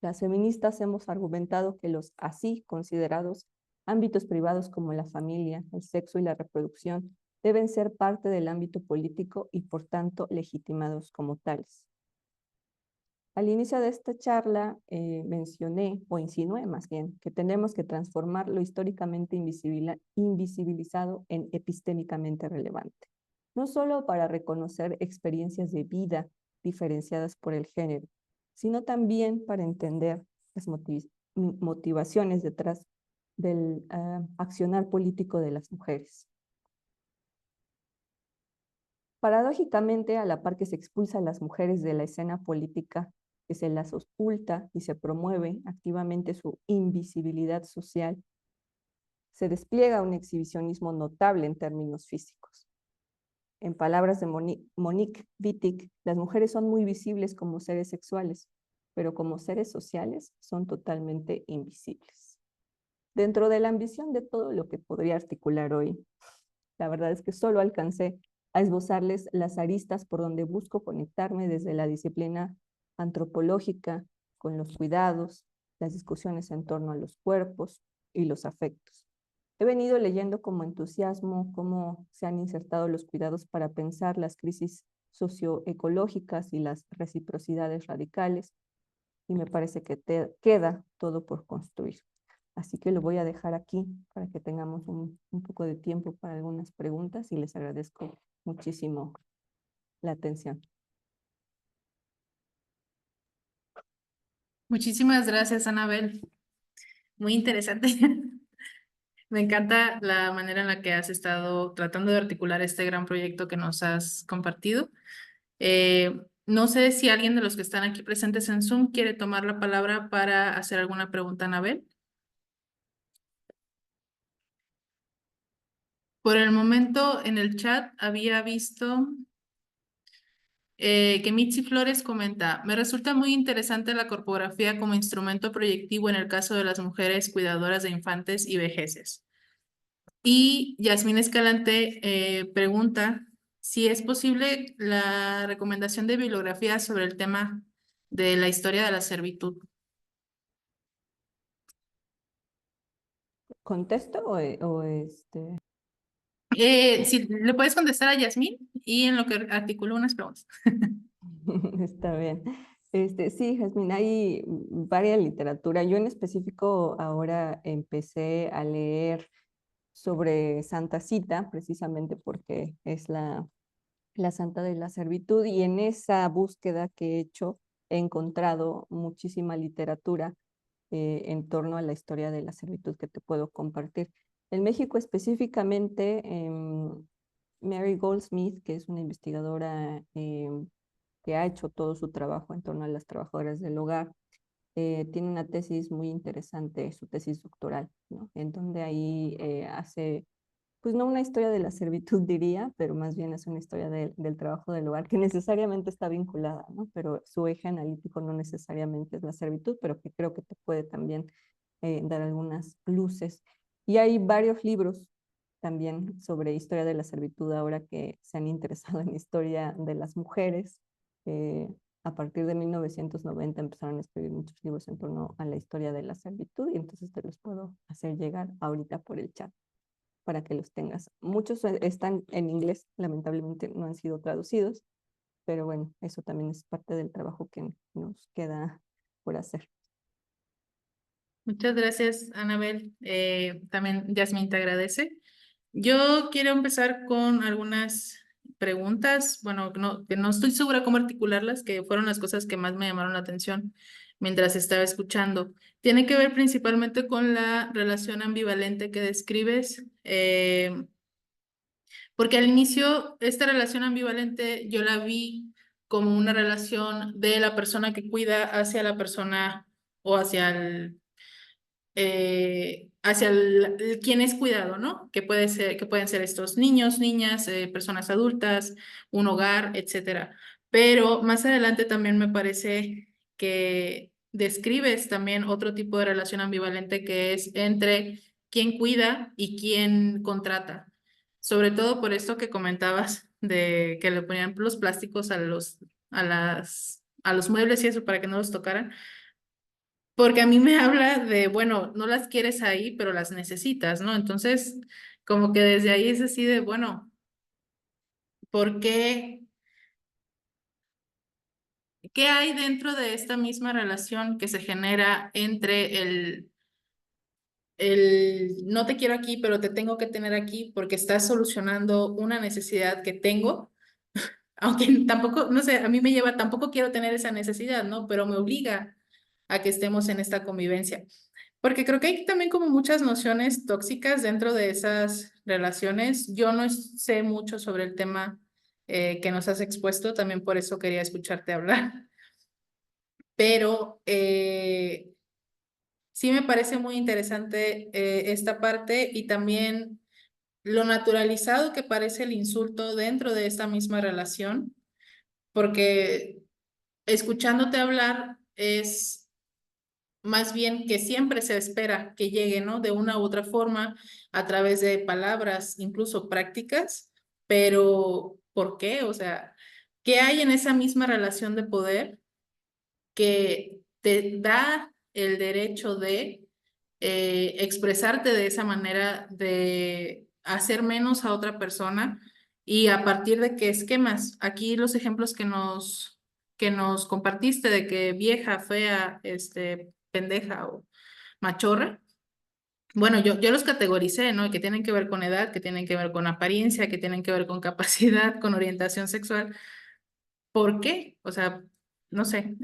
Las feministas hemos argumentado que los así considerados ámbitos privados como la familia, el sexo y la reproducción deben ser parte del ámbito político y por tanto legitimados como tales. Al inicio de esta charla mencioné, o insinué más bien, que tenemos que transformar lo históricamente invisibilizado en epistémicamente relevante, no solo para reconocer experiencias de vida diferenciadas por el género, sino también para entender las motivaciones detrás del accionar político de las mujeres. Paradójicamente, a la par que se expulsa a las mujeres de la escena política, que se las oculta y se promueve activamente su invisibilidad social, se despliega un exhibicionismo notable en términos físicos. En palabras de Monique Wittig, las mujeres son muy visibles como seres sexuales, pero como seres sociales son totalmente invisibles. Dentro de la ambición de todo lo que podría articular hoy, la verdad es que solo alcancé a esbozarles las aristas por donde busco conectarme desde la disciplina antropológica con los cuidados, las discusiones en torno a los cuerpos y los afectos. He venido leyendo con entusiasmo cómo se han insertado los cuidados para pensar las crisis socioecológicas y las reciprocidades radicales, y me parece que queda todo por construir. Así que lo voy a dejar aquí para que tengamos un poco de tiempo para algunas preguntas y les agradezco muchísimo la atención. Muchísimas gracias, Anabel. Muy interesante. Me encanta la manera en la que has estado tratando de articular este gran proyecto que nos has compartido. No sé si alguien de los que están aquí presentes en Zoom quiere tomar la palabra para hacer alguna pregunta a Anabel. Por el momento, en el chat había visto que Mitzi Flores comenta, me resulta muy interesante la corpografía como instrumento proyectivo en el caso de las mujeres cuidadoras de infantes y vejeces. Y Yasmín Escalante pregunta si es posible la recomendación de bibliografía sobre el tema de la historia de la servitud. ¿Contesto o este? Si le puedes contestar a Yasmín y en lo que articulo unas preguntas. Está bien. Sí, Jazmín, hay varias literatura. Yo en específico ahora empecé a leer sobre Santa Cita, precisamente porque es la santa de la servitud, y en esa búsqueda que he hecho he encontrado muchísima literatura en torno a la historia de la servitud que te puedo compartir. En México específicamente, Mary Goldsmith, que es una investigadora que ha hecho todo su trabajo en torno a las trabajadoras del hogar, tiene una tesis muy interesante, su tesis doctoral, ¿no? En donde ahí hace, pues no una historia de la servitud diría, pero más bien es una historia del trabajo del hogar, que necesariamente está vinculada, ¿no? Pero su eje analítico no necesariamente es la servitud, pero que creo que te puede también dar algunas luces. Y hay varios libros también sobre historia de la servitud ahora que se han interesado en historia de las mujeres. Eh, a partir de 1990 empezaron a escribir muchos libros en torno a la historia de la servitud y entonces te los puedo hacer llegar ahorita por el chat para que los tengas. Muchos están en inglés, lamentablemente no han sido traducidos, pero bueno, eso también es parte del trabajo que nos queda por hacer. Muchas gracias, Anabel. También Yasmín te agradece. Yo quiero empezar con algunas preguntas, bueno, que no estoy segura cómo articularlas, que fueron las cosas que más me llamaron la atención mientras estaba escuchando. Tiene que ver principalmente con la relación ambivalente que describes, porque al inicio esta relación ambivalente yo la vi como una relación de la persona que cuida hacia la persona o hacia hacia quien es cuidado, ¿no? Que puede ser, que pueden ser estos niños, niñas, personas adultas, un hogar, etcétera. Pero más adelante también me parece que describes también otro tipo de relación ambivalente que es entre quien cuida y quien contrata. Sobre todo por esto que comentabas de que le ponían los plásticos a los muebles y eso para que no los tocaran. Porque a mí me habla de, bueno, no las quieres ahí, pero las necesitas, ¿no? Entonces, como que desde ahí es así de, bueno, ¿Por qué? ¿Qué hay dentro de esta misma relación que se genera entre el no te quiero aquí, pero te tengo que tener aquí porque estás solucionando una necesidad que tengo? Aunque tampoco, no sé, a mí me lleva, tampoco quiero tener esa necesidad, ¿no? Pero me obliga a que estemos en esta convivencia. Porque creo que hay también como muchas nociones tóxicas dentro de esas relaciones. Yo no sé mucho sobre el tema que nos has expuesto, también por eso quería escucharte hablar. Pero sí me parece muy interesante esta parte y también lo naturalizado que parece el insulto dentro de esta misma relación, porque escuchándote hablar es más bien que siempre se espera que llegue, ¿no? De una u otra forma, a través de palabras, incluso prácticas, pero ¿por qué? O sea, ¿qué hay en esa misma relación de poder que te da el derecho de expresarte de esa manera, de hacer menos a otra persona y a partir de qué esquemas? Aquí los ejemplos que nos compartiste de que vieja, fea, pendeja o machorra. Bueno, yo los categoricé, ¿no? Que tienen que ver con edad, que tienen que ver con apariencia, que tienen que ver con capacidad, con orientación sexual. ¿Por qué? O sea, no sé,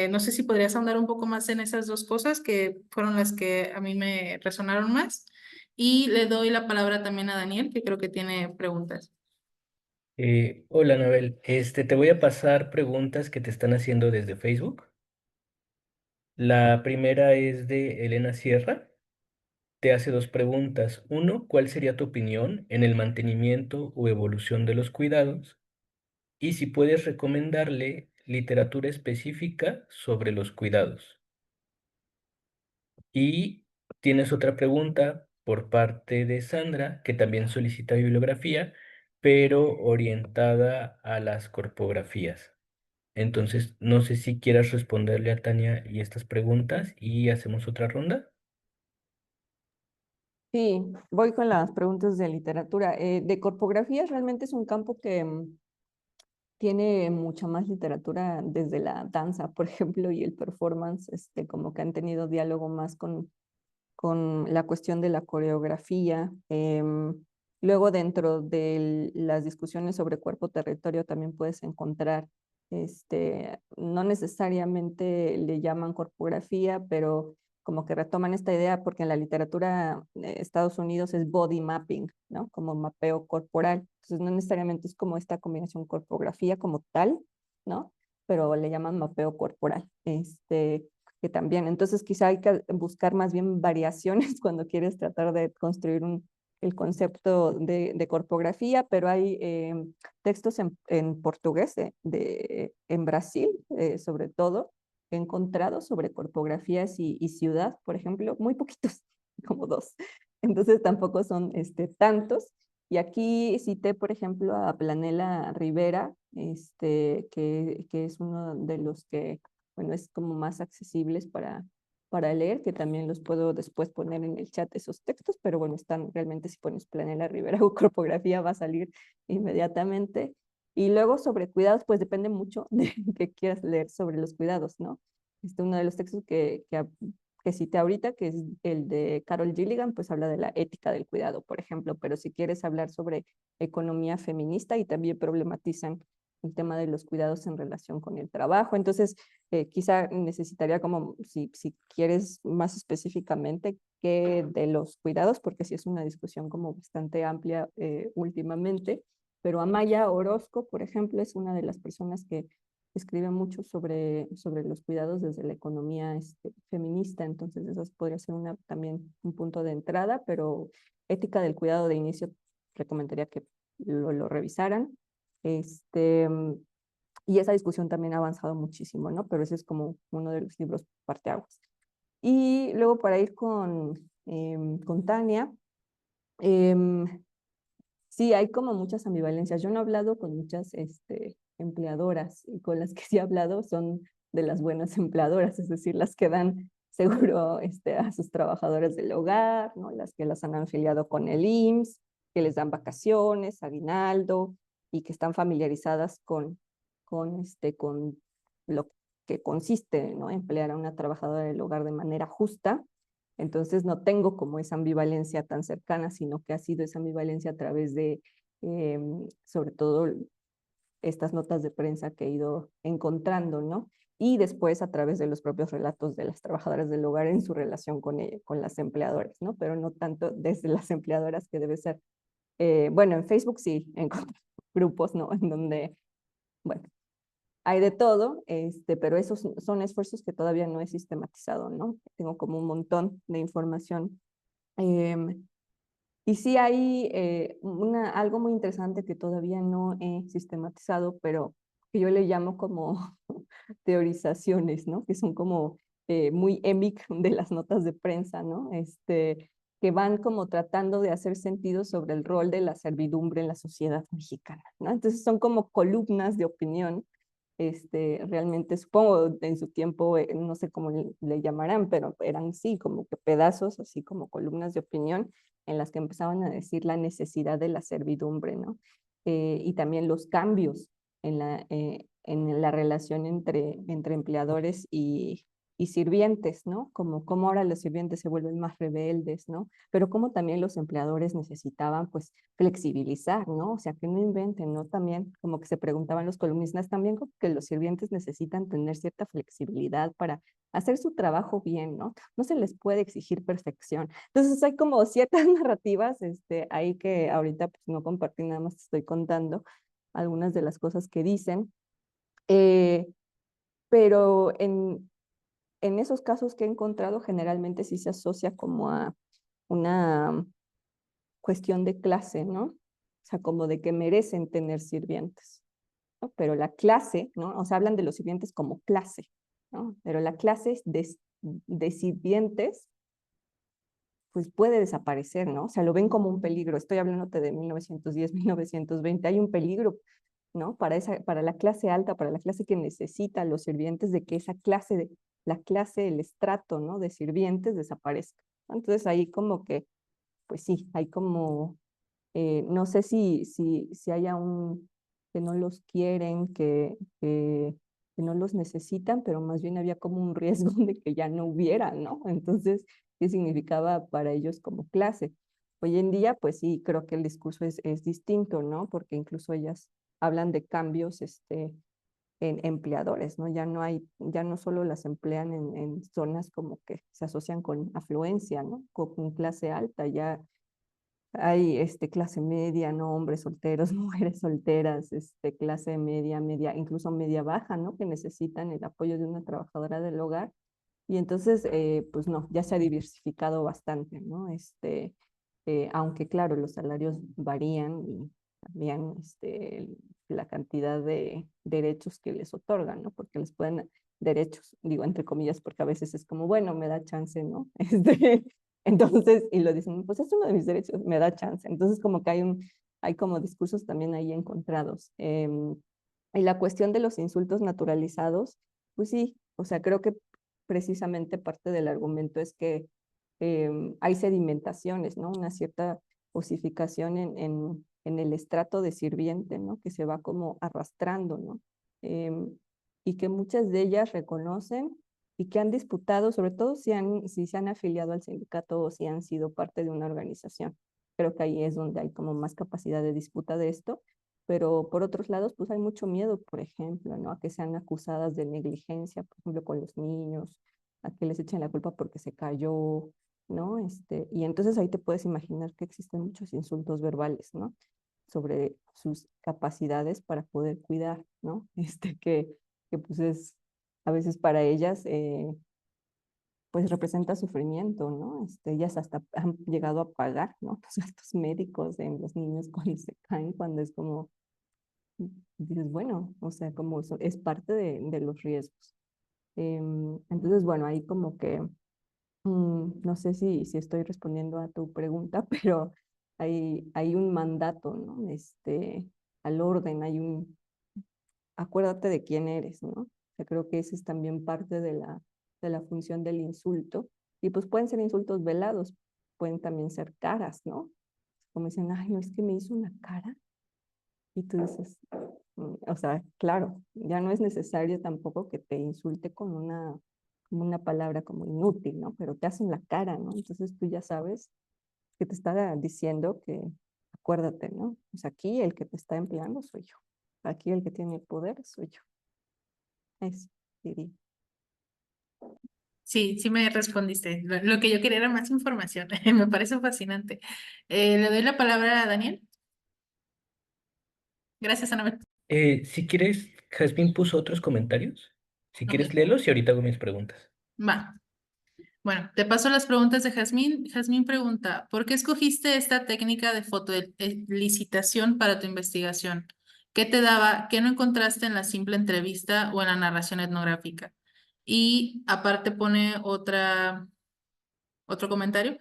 no sé si podrías ahondar un poco más en esas dos cosas que fueron las que a mí me resonaron más. Y le doy la palabra también a Daniel, que creo que tiene preguntas. Hola, Anabel. Te voy a pasar preguntas que te están haciendo desde Facebook. La primera es de Elena Sierra. Te hace dos preguntas. Uno, ¿cuál sería tu opinión en el mantenimiento o evolución de los cuidados? Y si puedes recomendarle literatura específica sobre los cuidados. Y tienes otra pregunta por parte de Sandra, que también solicita bibliografía, pero orientada a las corpografías. Entonces, no sé si quieras responderle a Tania y estas preguntas y hacemos otra ronda. Sí, voy con las preguntas de literatura. De corpografías realmente es un campo que tiene mucha más literatura desde la danza, por ejemplo, y el performance, como que han tenido diálogo más con la cuestión de la coreografía. Luego, dentro de las discusiones sobre cuerpo-territorio, también puedes encontrar, no necesariamente le llaman corpografía, pero como que retoman esta idea, porque en la literatura de Estados Unidos es body mapping, ¿no? Como mapeo corporal. Entonces, no necesariamente es como esta combinación corpografía como tal, ¿no? Pero le llaman mapeo corporal. Que también, entonces quizá hay que buscar más bien variaciones cuando quieres tratar de construir el concepto de corpografía, pero hay textos en portugués en Brasil, sobre todo, encontrados sobre corpografías y ciudad, por ejemplo, muy poquitos, como dos. Entonces tampoco son tantos. Y aquí cité, por ejemplo, a Planella Rivera, que es uno de los que bueno, es como más accesibles para leer, que también los puedo después poner en el chat esos textos, pero bueno, están realmente si pones Planella Rivera o corpografía va a salir inmediatamente. Y luego sobre cuidados, pues depende mucho de qué quieras leer sobre los cuidados, ¿no? Uno de los textos que cité ahorita, que es el de Carol Gilligan, pues habla de la ética del cuidado, por ejemplo, pero si quieres hablar sobre economía feminista y también problematizan el tema de los cuidados en relación con el trabajo. Entonces, quizá necesitaría como, si quieres más específicamente, que de los cuidados, porque sí es una discusión como bastante amplia últimamente, pero Amaya Orozco, por ejemplo, es una de las personas que escribe mucho sobre los cuidados desde la economía feminista, entonces eso podría ser también un punto de entrada, pero ética del cuidado de inicio recomendaría que lo revisaran. Este, y esa discusión también ha avanzado muchísimo, ¿no? Pero ese es como uno de los libros parteaguas. Y luego para ir con Tania, em, sí, hay como muchas ambivalencias. Yo no he hablado con muchas empleadoras y con las que sí he hablado son de las buenas empleadoras, es decir, las que dan seguro a sus trabajadores del hogar, ¿no? Las que las han afiliado con el IMSS, que les dan vacaciones, aguinaldo, y que están familiarizadas con lo que consiste, ¿no? Emplear a una trabajadora del hogar de manera justa. Entonces no tengo como esa ambivalencia tan cercana, sino que ha sido esa ambivalencia a través de, sobre todo, estas notas de prensa que he ido encontrando, ¿no? Y después a través de los propios relatos de las trabajadoras del hogar en su relación con las empleadoras, ¿no? Pero no tanto desde las empleadoras, que debe ser, bueno, en Facebook sí encontré grupos, ¿no? En donde, bueno, hay de todo, pero esos son esfuerzos que todavía no he sistematizado, ¿no? Tengo como un montón de información. Y sí hay algo muy interesante que todavía no he sistematizado, pero que yo le llamo como teorizaciones, ¿no? Que son como muy EMIC de las notas de prensa, ¿no? Que van como tratando de hacer sentido sobre el rol de la servidumbre en la sociedad mexicana, ¿no? Entonces son como columnas de opinión. Realmente supongo en su tiempo, no sé cómo le llamarán, pero eran sí, como que pedazos, así como columnas de opinión en las que empezaban a decir la necesidad de la servidumbre, ¿no? Y también los cambios en la relación entre empleadores y sirvientes, ¿no? Como ahora los sirvientes se vuelven más rebeldes, ¿no? Pero como también los empleadores necesitaban, pues, flexibilizar, ¿no? O sea, que no inventen, ¿no? También, como que se preguntaban los columnistas, también como que los sirvientes necesitan tener cierta flexibilidad para hacer su trabajo bien, ¿no? No se les puede exigir perfección. Entonces hay como ciertas narrativas ahí que ahorita pues no compartí, nada más te estoy contando algunas de las cosas que dicen. Eh, pero en esos casos que he encontrado, generalmente sí se asocia como a una cuestión de clase, ¿no? O sea, como de que merecen tener sirvientes, ¿no? Pero la clase, ¿no? O sea, hablan de los sirvientes como clase, ¿no? Pero la clase de sirvientes pues puede desaparecer, ¿no? O sea, lo ven como un peligro. Estoy hablándote de 1910, 1920. Hay un peligro, ¿no? Para la clase alta, para la clase que necesita a los sirvientes, de que esa clase, la clase, el estrato, ¿no? De sirvientes desaparezca. Entonces ahí como que, pues sí, hay como, no sé si haya que no los quieren, que no los necesitan, pero más bien había como un riesgo de que ya no hubiera, ¿no? Entonces, ¿qué significaba para ellos como clase? Hoy en día, pues sí, creo que el discurso es distinto, ¿no? Porque incluso ellas hablan de cambios en empleadores, ¿no? Ya no solo las emplean en zonas como que se asocian con afluencia, ¿no? Con clase alta, ya hay clase media, ¿no? Hombres solteros, mujeres solteras, clase media, incluso media baja, ¿no? Que necesitan el apoyo de una trabajadora del hogar. Y entonces, pues no, ya se ha diversificado bastante, ¿no? Aunque claro, los salarios varían y también la cantidad de derechos que les otorgan, ¿no? Porque les pueden, derechos, digo entre comillas, porque a veces es como, bueno, me da chance, ¿no? Entonces, y lo dicen, pues es uno de mis derechos, me da chance. Entonces, como que hay como discursos también ahí encontrados. Y la cuestión de los insultos naturalizados, pues sí, o sea, creo que precisamente parte del argumento es que hay sedimentaciones, ¿no? Una cierta osificación en el estrato de sirviente, ¿no? Que se va como arrastrando, ¿no? Y que muchas de ellas reconocen y que han disputado, sobre todo si se han afiliado al sindicato o si han sido parte de una organización. Creo que ahí es donde hay como más capacidad de disputa de esto, pero por otros lados, pues hay mucho miedo, por ejemplo, ¿no? A que sean acusadas de negligencia, por ejemplo, con los niños, a que les echen la culpa porque se cayó, ¿no? Y entonces ahí te puedes imaginar que existen muchos insultos verbales, ¿no? Sobre sus capacidades para poder cuidar, ¿no? Que pues es, a veces para ellas, pues representa sufrimiento, ¿no? Ellas hasta han llegado a pagar, ¿no? Los gastos médicos en los niños cuando se caen, cuando es como, dices, bueno, o sea, como es parte de los riesgos. Entonces, bueno, ahí como que no sé si estoy respondiendo a tu pregunta, pero hay un mandato, ¿no? Al orden, acuérdate de quién eres, ¿no? O sea, creo que ese es también parte de la función del insulto. Y pues pueden ser insultos velados, pueden también ser caras, ¿no? Como dicen, ay, no, es que me hizo una cara. Y tú dices, o sea, claro, ya no es necesario tampoco que te insulte como una palabra como inútil, ¿no? Pero te hacen la cara, ¿no? Entonces tú ya sabes que te está diciendo que acuérdate, ¿no? Pues aquí el que te está empleando soy yo. Aquí el que tiene el poder soy yo. Eso diría. Sí, sí me respondiste. Lo que yo quería era más información. Me parece fascinante. Le doy la palabra a Daniel. Gracias, Ana. Si quieres, Jazmín puso otros comentarios. Si Ok, quieres, léelos y ahorita hago mis preguntas. va. Bueno, te paso las preguntas de Jazmín. Jazmín pregunta, ¿por qué escogiste esta técnica de fotolicitación para tu investigación? ¿Qué te daba, qué no encontraste en la simple entrevista o en la narración etnográfica? Y aparte pone otro comentario.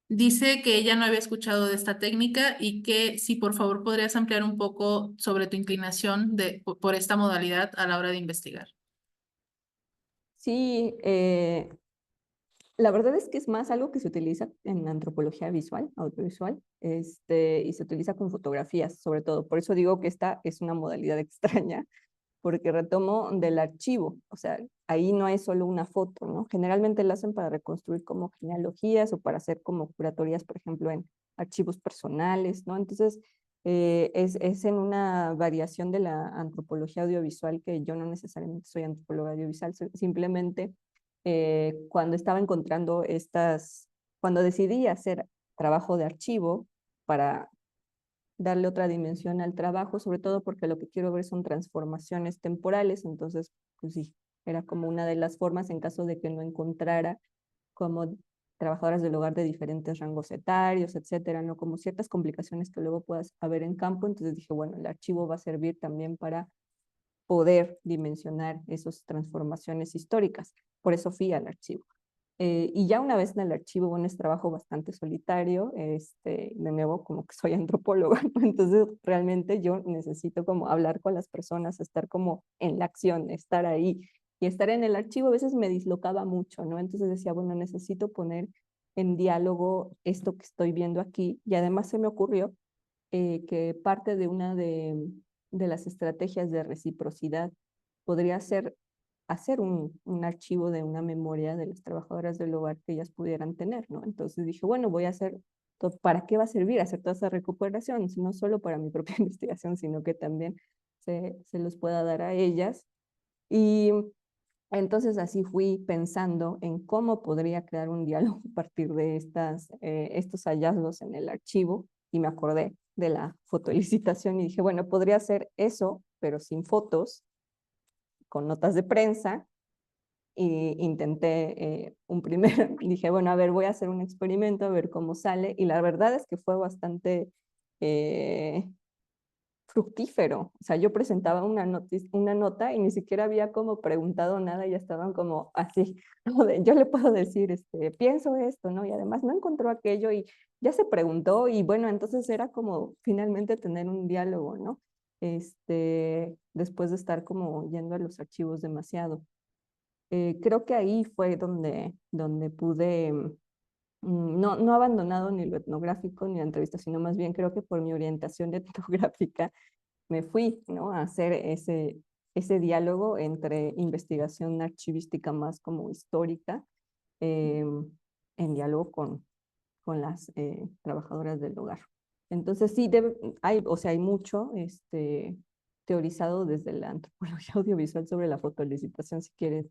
Dice que ella no había escuchado de esta técnica y que si por favor podrías ampliar un poco sobre tu inclinación por esta modalidad a la hora de investigar. Sí, la verdad es que es más algo que se utiliza en antropología visual, audiovisual, y se utiliza con fotografías, sobre todo. Por eso digo que esta es una modalidad extraña, porque retomo del archivo, o sea, ahí no es solo una foto, ¿no? Generalmente la hacen para reconstruir como genealogías o para hacer como curatorias, por ejemplo, en archivos personales, ¿no? Entonces, es en una variación de la antropología audiovisual que yo no necesariamente soy antropóloga audiovisual, simplemente cuando estaba encontrando cuando decidí hacer trabajo de archivo para darle otra dimensión al trabajo, sobre todo porque lo que quiero ver son transformaciones temporales, entonces, pues sí, era como una de las formas en caso de que no encontrara como trabajadoras del hogar de diferentes rangos etarios, etcétera, ¿no? Como ciertas complicaciones que luego puedas haber en campo, entonces dije, bueno, el archivo va a servir también para poder dimensionar esas transformaciones históricas. Por eso fui al archivo. Y ya una vez en el archivo, bueno, es trabajo bastante solitario, de nuevo como que soy antropóloga, ¿no? Entonces realmente yo necesito como hablar con las personas, estar como en la acción, estar ahí. Y estar en el archivo a veces me dislocaba mucho, ¿no? Entonces decía, bueno, necesito poner en diálogo esto que estoy viendo aquí. Y además se me ocurrió que parte de una de las estrategias de reciprocidad podría ser hacer un archivo de una memoria de las trabajadoras del hogar que ellas pudieran tener, ¿no? Entonces dije, bueno, voy a hacer, ¿para qué va a servir hacer toda esa recuperación? No solo para mi propia investigación, sino que también se los pueda dar a ellas. Y entonces así fui pensando en cómo podría crear un diálogo a partir de estos hallazgos en el archivo y me acordé de la fotolicitación y dije, bueno, podría hacer eso, pero sin fotos, con notas de prensa y intenté dije, bueno, a ver, voy a hacer un experimento, a ver cómo sale y la verdad es que fue bastante eh, fructífero. O sea, yo presentaba una nota y ni siquiera había como preguntado nada, ya estaban como así, ¿no? Yo le puedo decir, pienso esto, ¿no? Y además no encontró aquello y ya se preguntó y bueno, entonces era como finalmente tener un diálogo, ¿no? Después de estar como yendo a los archivos demasiado. Creo que ahí fue donde pude, no abandonado ni lo etnográfico ni la entrevista, sino más bien creo que por mi orientación etnográfica me fui, ¿no? A hacer ese diálogo entre investigación archivística más como histórica, eh, en diálogo con las trabajadoras del hogar. Entonces sí, o sea, hay mucho teorizado desde la antropología audiovisual sobre la fotolicitación, si quieres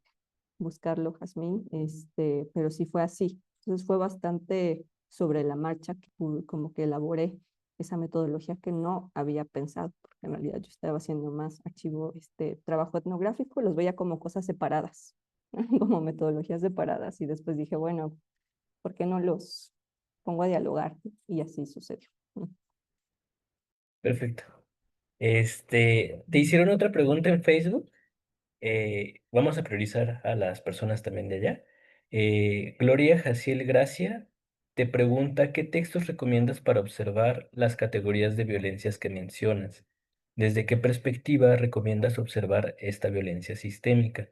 buscarlo, Jazmín, pero sí fue así. Entonces fue bastante sobre la marcha que como que elaboré esa metodología que no había pensado, porque en realidad yo estaba haciendo más archivo, trabajo etnográfico, los veía como cosas separadas, como metodologías separadas, y después dije, bueno, ¿por qué no los pongo a dialogar? Y así sucedió. Perfecto. ¿Te hicieron otra pregunta en Facebook? Vamos a priorizar a las personas también de allá. Gloria Jaciel Gracia te pregunta, ¿qué textos recomiendas para observar las categorías de violencias que mencionas? ¿Desde qué perspectiva recomiendas observar esta violencia sistémica?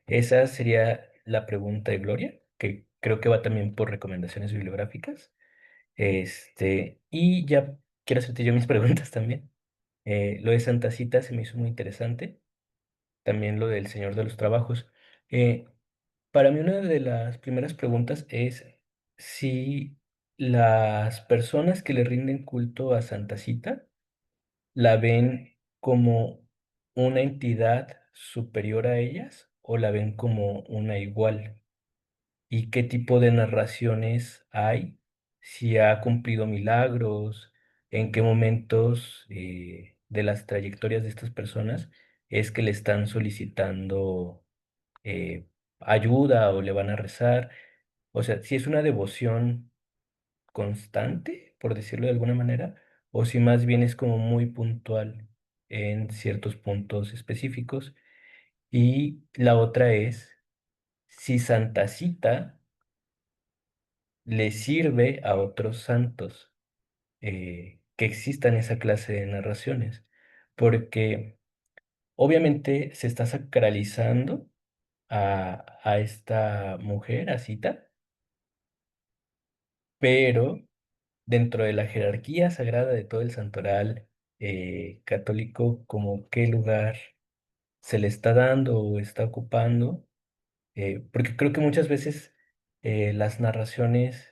Esa sería la pregunta de Gloria, que creo que va también por recomendaciones bibliográficas. Y ya quiero hacerte yo mis preguntas también. Lo de Santa Cita se me hizo muy interesante, también lo del Señor de los Trabajos. Eh, para mí una de las primeras preguntas es si las personas que le rinden culto a Santa Cita la ven como una entidad superior a ellas o la ven como una igual, y qué tipo de narraciones hay, si ha cumplido milagros, en qué momentos de las trayectorias de estas personas es que le están solicitando eh, ayuda o le van a rezar. O sea, si es una devoción constante, por decirlo de alguna manera, o si más bien es como muy puntual en ciertos puntos específicos. Y la otra es si Santa Cita le sirve a otros santos que existan esa clase de narraciones, porque obviamente se está sacralizando a esta mujer, a Cita, pero dentro de la jerarquía sagrada de todo el santoral católico, como qué lugar se le está dando o está ocupando, porque creo que muchas veces las narraciones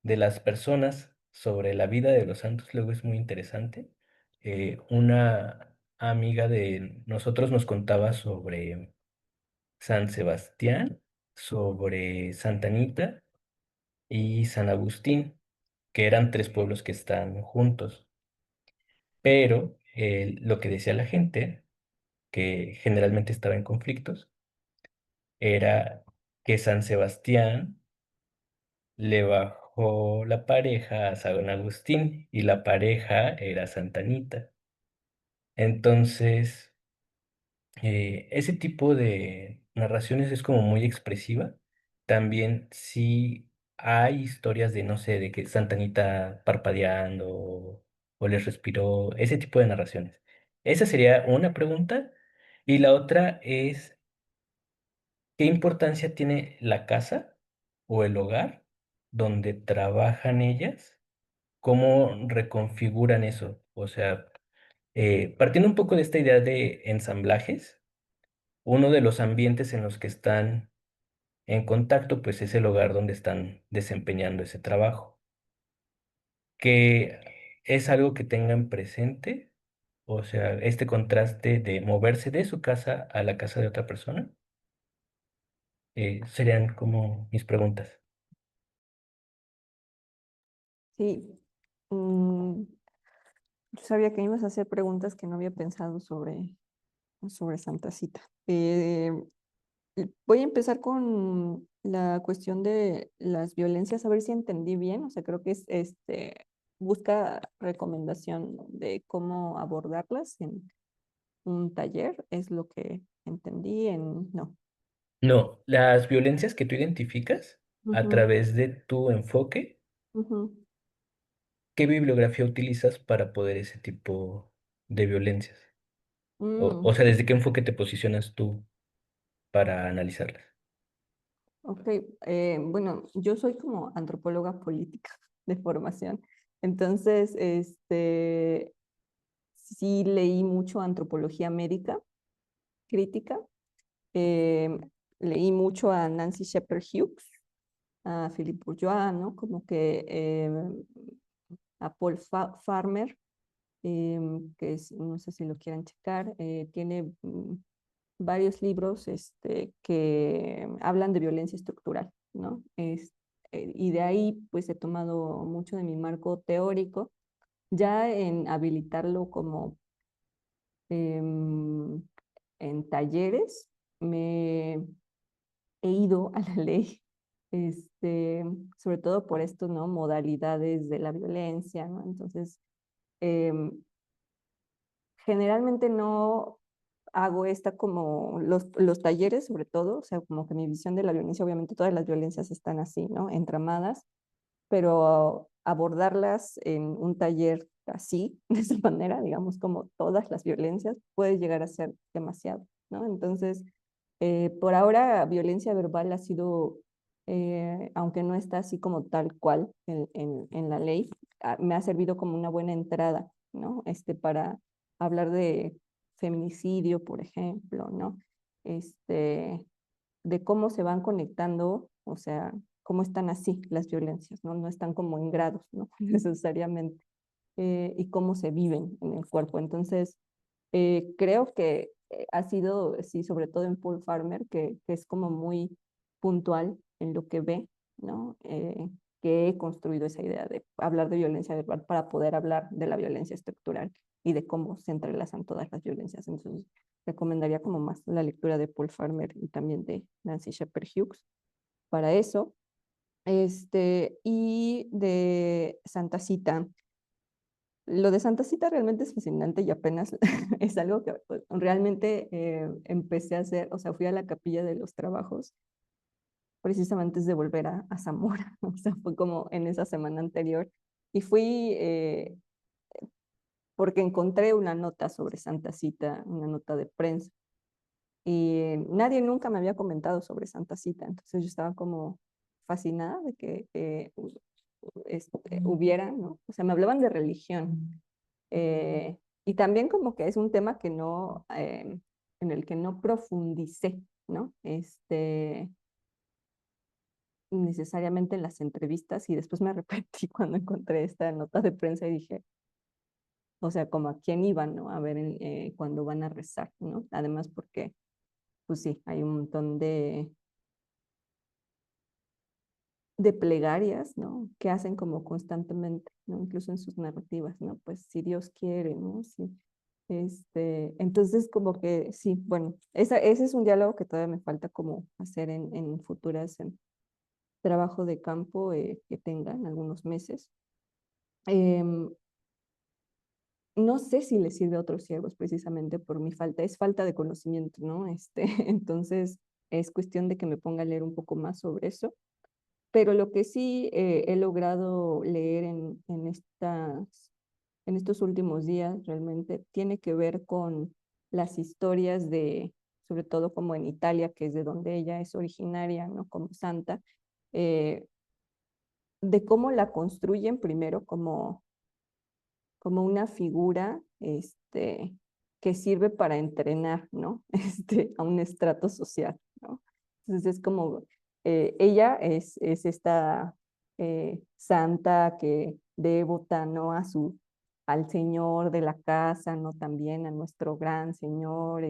de las personas sobre la vida de los santos luego es muy interesante. Una amiga de nosotros nos contaba sobre San Sebastián, sobre Santa Anita y San Agustín, que eran tres pueblos que están juntos. Pero lo que decía la gente, que generalmente estaba en conflictos, era que San Sebastián le bajó la pareja a San Agustín y la pareja era Santa Anita. Entonces, ese tipo de narraciones es como muy expresiva. También sí hay historias de, no sé, de que Santa Anita parpadeando o les respiró, ese tipo de narraciones. Esa sería una pregunta. Y la otra es, ¿qué importancia tiene la casa o el hogar donde trabajan ellas? ¿Cómo reconfiguran eso? O sea, partiendo un poco de esta idea de ensamblajes, uno de los ambientes en los que están en contacto, pues es el hogar donde están desempeñando ese trabajo, que es algo que tengan presente, o sea, este contraste de moverse de su casa a la casa de otra persona, serían como mis preguntas. Sí, mm, yo sabía que ibas a hacer preguntas que no había pensado sobre Santa Cita. Voy a empezar con la cuestión de las violencias, a ver si entendí bien. O sea, creo que busca recomendación de cómo abordarlas en un taller, es lo que entendí no. No, las violencias que tú identificas a Ujú, través de tu enfoque, ujú. ¿qué bibliografía utilizas para poder ese tipo de violencias? O Mm, sea, ¿desde qué enfoque te posicionas tú para analizarlas? ok, bueno, yo soy como antropóloga política de formación, entonces, sí leí mucho antropología médica, crítica, eh, leí mucho a Nancy Shepherd Hughes, a Philippe Bourgeois, ¿no? Como que a Paul Farmer, que es, no sé si lo quieran checar, tiene varios libros que hablan de violencia estructural, ¿no? Y de ahí pues he tomado mucho de mi marco teórico, ya en habilitarlo como em, en talleres, me he ido a la ley, este, sobre todo por esto, ¿no? Modalidades de la violencia, ¿no? Entonces, em, generalmente no hago esta como los talleres, sobre todo, o sea, como que mi visión de la violencia, obviamente todas las violencias están así, ¿no? Entramadas, pero abordarlas en un taller así, de esa manera, digamos, como todas las violencias, puede llegar a ser demasiado, ¿no? Entonces, por ahora, violencia verbal ha sido, aunque no está así como tal cual en la ley, me ha servido como una buena entrada, ¿no? Para hablar de feminicidio, por ejemplo, ¿no? De cómo se van conectando, o sea, cómo están así las violencias, ¿no? No están como en grados, ¿no? Necesariamente, y cómo se viven en el cuerpo. Entonces, creo que ha sido, sí, sobre todo en Paul Farmer, que es como muy puntual en lo que ve, ¿no? Que he construido esa idea de hablar de violencia verbal para poder hablar de la violencia estructural y de cómo se entrelazan todas las violencias. Entonces, recomendaría como más la lectura de Paul Farmer y también de Nancy Shepherd Hughes para eso. Y de Santa Cita. Lo de Santa Cita realmente es fascinante y apenas es algo que pues, realmente empecé a hacer, o sea, fui a la Capilla de los Trabajos precisamente antes de volver a Zamora, o sea, fue como en esa semana anterior y fui porque encontré una nota sobre Santa Cita, una nota de prensa y nadie nunca me había comentado sobre Santa Cita, entonces yo estaba como fascinada de que hubiera, ¿no? O sea, me hablaban de religión. Y también como que es un tema que no, en el que no profundicé, ¿no? Necesariamente en las entrevistas y después me arrepentí cuando encontré esta nota de prensa y dije, o sea, como a quién iban, ¿no? A ver cuando van a rezar, ¿no? Además porque, pues sí, hay un montón de plegarias, ¿no? Que hacen como constantemente, ¿no? Incluso en sus narrativas, ¿no? Pues si Dios quiere, ¿no? Sí. Entonces como que sí, bueno, ese es un diálogo que todavía me falta como hacer en futuras trabajo de campo que tenga en algunos meses. Em, no sé si le sirve a otros ciegos precisamente por mi falta, es falta de conocimiento, ¿no? Entonces es cuestión de que me ponga a leer un poco más sobre eso. Pero lo que sí he logrado leer en estos últimos días realmente tiene que ver con las historias de, sobre todo como en Italia, que es de donde ella es originaria, ¿no? Como santa, eh, de cómo la construyen primero como una figura que sirve para entrenar, ¿no? A un estrato social, ¿no? Entonces es como, ella es esta santa que devota, ¿no? Al Señor de la casa, ¿no? También a nuestro gran Señor,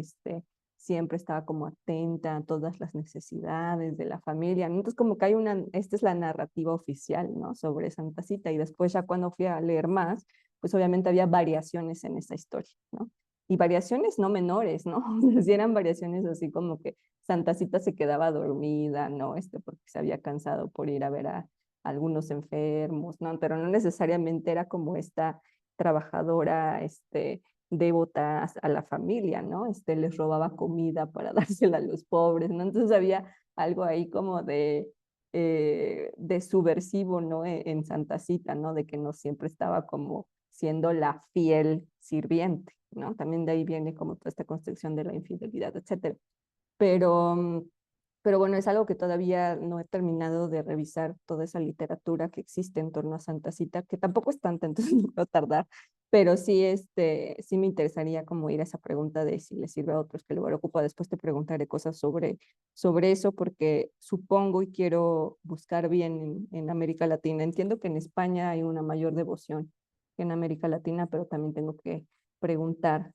siempre estaba como atenta a todas las necesidades de la familia, ¿no? Entonces como que esta es la narrativa oficial, ¿no? Sobre Santa Cita y después ya cuando fui a leer más, pues obviamente había variaciones en esa historia, ¿no? Y variaciones no menores, ¿no? Si eran variaciones así como que Santa Cita se quedaba dormida, ¿no? Porque se había cansado por ir a ver a algunos enfermos, ¿no? Pero no necesariamente era como esta trabajadora, devota a la familia, ¿no? Les robaba comida para dársela a los pobres, ¿no? Entonces había algo ahí como de subversivo, ¿no? En Santa Cita, ¿no? De que no siempre estaba como siendo la fiel sirviente, ¿no? También de ahí viene como toda esta construcción de la infidelidad, etcétera. Pero, pero bueno, es algo que todavía no he terminado de revisar toda esa literatura que existe en torno a Santa Cita, que tampoco es tanta, entonces no puedo tardar, pero sí, sí me interesaría como ir a esa pregunta de si le sirve a otros que luego ocupa. Después te preguntaré cosas sobre eso, porque supongo y quiero buscar bien en América Latina. Entiendo que en España hay una mayor devoción que en América Latina, pero también tengo que preguntar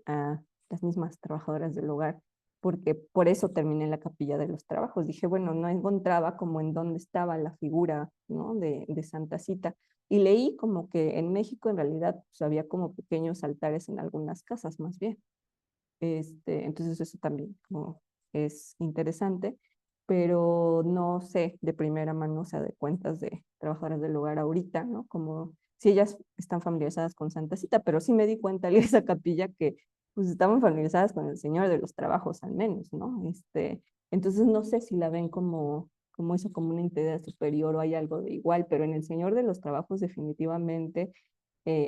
a las mismas trabajadoras del hogar porque por eso terminé en la Capilla de los Trabajos. Dije, bueno, no encontraba como en dónde estaba la figura, ¿no? de Santa Cita. Y leí como que en México en realidad pues, había como pequeños altares en algunas casas más bien. Entonces eso también como es interesante, pero no sé de primera mano, o sea, de cuentas de trabajadoras del hogar ahorita, ¿no? Como si ellas están familiarizadas con Santa Cita, pero sí me di cuenta de esa capilla que pues estaban familiarizadas con el Señor de los Trabajos al menos, ¿no? Entonces no sé si la ven como eso, como una entidad superior o hay algo de igual, pero en el Señor de los Trabajos definitivamente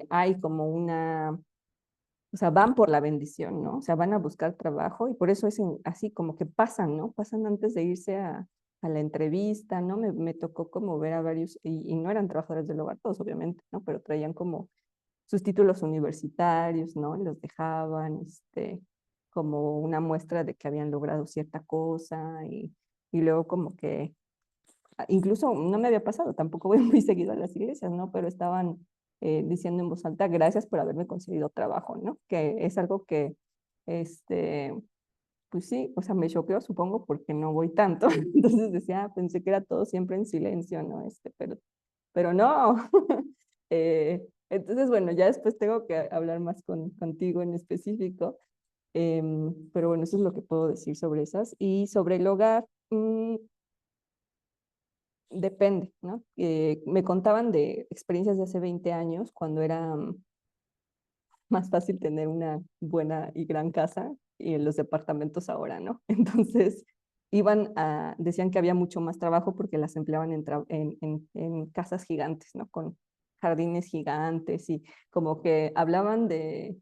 hay como o sea, van por la bendición, ¿no? O sea, van a buscar trabajo y por eso es así como que pasan, ¿no? Pasan antes de irse a la entrevista, ¿no? Me tocó como ver a varios, y no eran trabajadores del hogar, todos obviamente, ¿no? Pero traían como sus títulos universitarios, ¿no? Los dejaban, como una muestra de que habían logrado cierta cosa y luego como que, incluso no me había pasado, tampoco voy muy seguido a las iglesias, ¿no? Pero estaban diciendo en voz alta, gracias por haberme conseguido trabajo, ¿no? Que es algo que, pues sí, o sea, me choqueó, supongo, porque no voy tanto. Entonces decía, pensé que era todo siempre en silencio, ¿no? Pero no. Entonces, bueno, ya después tengo que hablar más contigo en específico. Pero bueno, eso es lo que puedo decir sobre esas. Y sobre el hogar, depende, ¿no? Me contaban de experiencias de hace 20 años, cuando era más fácil tener una buena y gran casa y en los departamentos ahora, ¿no? Entonces, decían que había mucho más trabajo porque las empleaban en casas gigantes, ¿no? Con jardines gigantes y como que hablaban de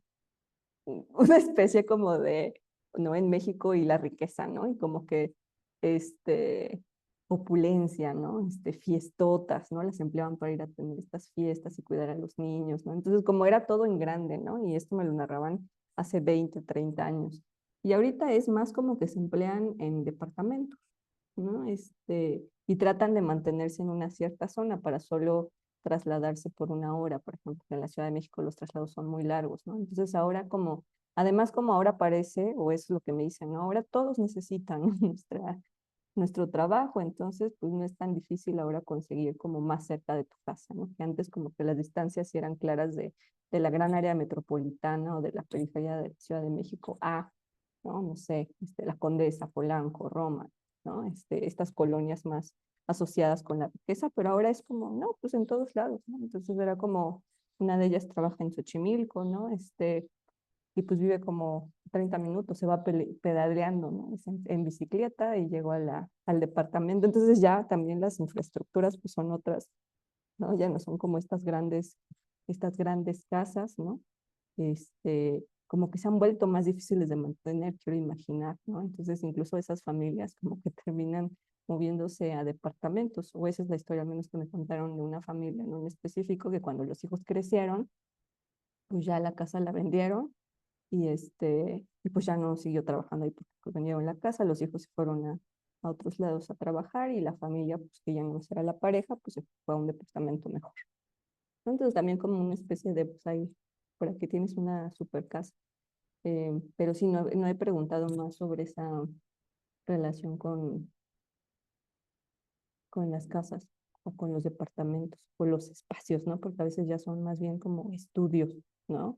una especie como de, ¿no? En México y la riqueza, ¿no? Y como que, este, opulencia, ¿no? Fiestotas, ¿no? Las empleaban para ir a tener estas fiestas y cuidar a los niños, ¿no? Entonces, como era todo en grande, ¿no? Y esto me lo narraban hace 20, 30 años. Y ahorita es más como que se emplean en departamentos, ¿no? Y tratan de mantenerse en una cierta zona para solo trasladarse por una hora, por ejemplo, en la Ciudad de México los traslados son muy largos, ¿no? Entonces ahora como, además como ahora parece, o es lo que me dicen, ¿no? Ahora todos necesitan nuestro trabajo, entonces pues no es tan difícil ahora conseguir como más cerca de tu casa, ¿no? Que antes como que las distancias sí eran claras de la gran área metropolitana o de la periferia de la Ciudad de México a, ¿no? No sé, la Condesa, Polanco, Roma, ¿no? Estas colonias más asociadas con la riqueza, pero ahora es como, no, pues en todos lados, ¿no? Entonces era como, una de ellas trabaja en Xochimilco, ¿no? Y pues vive como 30 minutos, se va pedaleando, ¿no? Es en bicicleta y llegó al departamento. Entonces ya también las infraestructuras pues son otras, ¿no? Ya no son como estas grandes casas, ¿no? Como que se han vuelto más difíciles de mantener, quiero imaginar, ¿no? Entonces, incluso esas familias como que terminan moviéndose a departamentos, o esa es la historia al menos que me contaron de una familia, ¿no? En específico, que cuando los hijos crecieron, pues ya la casa la vendieron y pues ya no siguió trabajando ahí porque pues, vendieron la casa, los hijos se fueron a otros lados a trabajar y la familia, pues que ya no era la pareja, pues se fue a un departamento mejor. Entonces también como una especie de, pues ahí, por aquí tienes una super casa. Pero sí, no he preguntado más sobre esa relación con las casas o con los departamentos o los espacios, ¿no? Porque a veces ya son más bien como estudios, ¿no?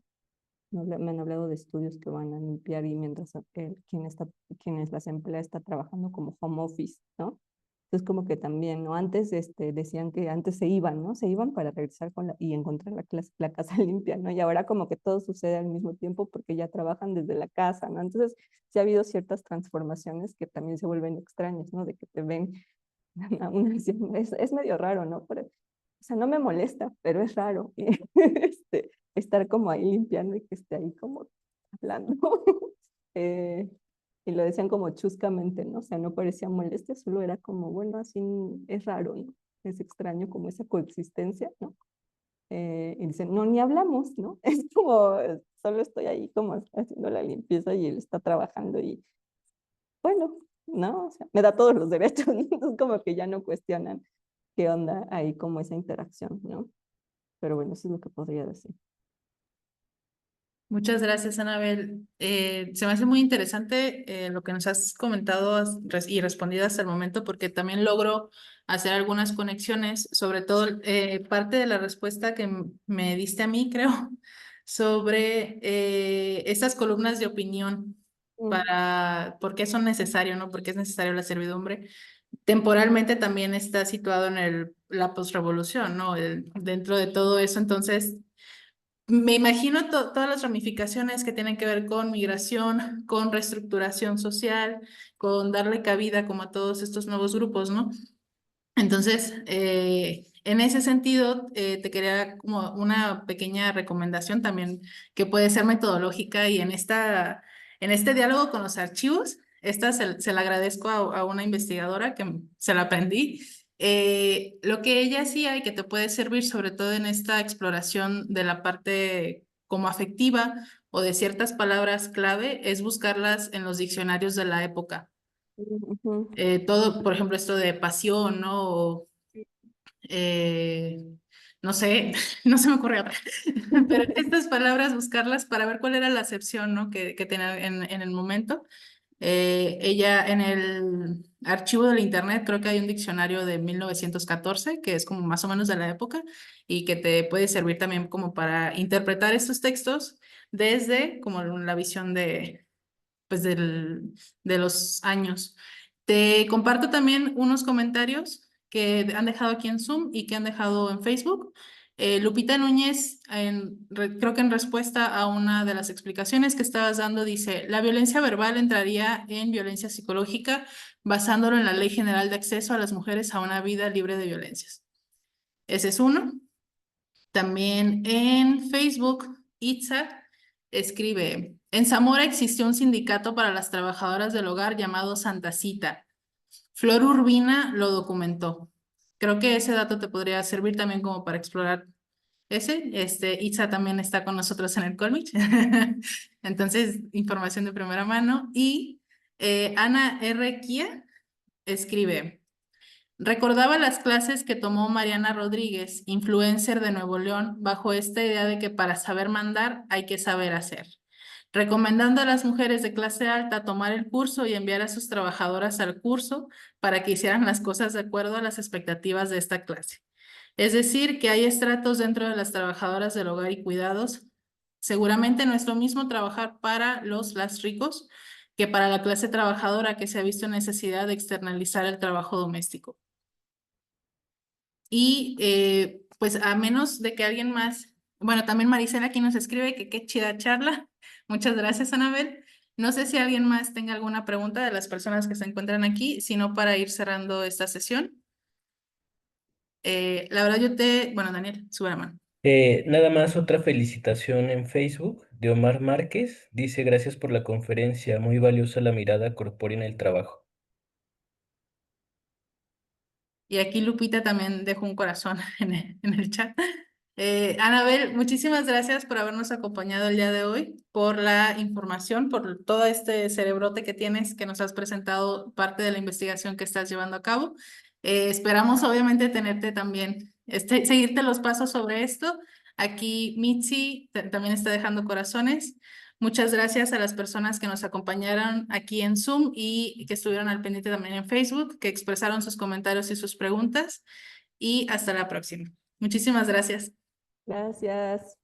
Me han hablado de estudios que van a limpiar y mientras quienes las emplea está trabajando como home office, ¿no? Entonces como que también, ¿no? Antes decían que antes se iban, ¿no? Se iban para regresar y encontrar la casa limpia, ¿no? Y ahora como que todo sucede al mismo tiempo porque ya trabajan desde la casa, ¿no? Entonces sí ha habido ciertas transformaciones que también se vuelven extrañas, ¿no? De que te ven es medio raro, ¿no? O sea, no me molesta, pero es raro estar como ahí limpiando y que esté ahí como hablando. Eh, y lo decían como chuscamente, ¿no? O sea, no parecía molestia, solo era como, bueno, así es raro, ¿no? Es extraño como esa coexistencia, ¿no? Y dicen, no, ni hablamos, ¿no? Es como, solo estoy ahí como haciendo la limpieza y él está trabajando y, bueno, ¿no? O sea, me da todos los derechos, ¿no? Entonces como que ya no cuestionan qué onda ahí como esa interacción, ¿no? Pero bueno, eso es lo que podría decir. Muchas gracias, Anabel. Se me hace muy interesante lo que nos has comentado y respondido hasta el momento, porque también logro hacer algunas conexiones, sobre todo parte de la respuesta que me diste a mí, creo, sobre estas columnas de opinión por qué son necesarios, ¿no? ¿Por qué es necesario la servidumbre? Temporalmente también está situado en la postrevolución, ¿no? Dentro de todo eso, entonces me imagino todas las ramificaciones que tienen que ver con migración, con reestructuración social, con darle cabida como a todos estos nuevos grupos, ¿no? Entonces, en ese sentido, te quería como una pequeña recomendación también que puede ser metodológica y en este diálogo con los archivos, esta se la agradezco a una investigadora que se la aprendí Lo que ella hacía y que te puede servir sobre todo en esta exploración de la parte como afectiva o de ciertas palabras clave es buscarlas en los diccionarios de la época. Ujú. Todo, por ejemplo, esto de pasión, ¿no? O, eh, no sé, no se me ocurre otra. Pero estas palabras, buscarlas para ver cuál era la acepción, ¿no? Que tenía en el momento. Ella en el archivo del internet creo que hay un diccionario de 1914 que es como más o menos de la época y que te puede servir también como para interpretar estos textos desde como la visión de pues de los años. Te comparto también unos comentarios que han dejado aquí en Zoom y que han dejado en Facebook. Lupita Núñez, creo que en respuesta a una de las explicaciones que estabas dando, dice, la violencia verbal entraría en violencia psicológica basándolo en la Ley General de Acceso a las Mujeres a una Vida Libre de Violencias. Ese es uno. También en Facebook, Itza escribe, en Zamora existió un sindicato para las trabajadoras del hogar llamado Santa Cita. Flor Urbina lo documentó. Creo que ese dato te podría servir también como para explorar ese. Itza también está con nosotros en el Colmich. Entonces, información de primera mano. Y Ana R. Kia escribe, recordaba las clases que tomó Mariana Rodríguez, influencer de Nuevo León, bajo esta idea de que para saber mandar hay que saber hacer, recomendando a las mujeres de clase alta tomar el curso y enviar a sus trabajadoras al curso para que hicieran las cosas de acuerdo a las expectativas de esta clase. Es decir, que hay estratos dentro de las trabajadoras del hogar y cuidados. Seguramente no es lo mismo trabajar para las ricos que para la clase trabajadora que se ha visto en necesidad de externalizar el trabajo doméstico. Y pues a menos de que alguien más, bueno, también Marisela aquí nos escribe que qué chida charla. Muchas gracias, Anabel. No sé si alguien más tenga alguna pregunta de las personas que se encuentran aquí, sino para ir cerrando esta sesión. La verdad bueno, Daniel, sube la mano. Nada más otra felicitación en Facebook de Omar Márquez. Dice, gracias por la conferencia, muy valiosa la mirada corpórea en el trabajo. Y aquí Lupita también dejó un corazón en el chat. Anabel, muchísimas gracias por habernos acompañado el día de hoy, por la información, por todo este cerebrote que tienes, que nos has presentado parte de la investigación que estás llevando a cabo. Esperamos obviamente tenerte también, seguirte los pasos sobre esto. Aquí Mitzi también está dejando corazones. Muchas gracias a las personas que nos acompañaron aquí en Zoom y que estuvieron al pendiente también en Facebook, que expresaron sus comentarios y sus preguntas. Y hasta la próxima. Muchísimas gracias. Gracias.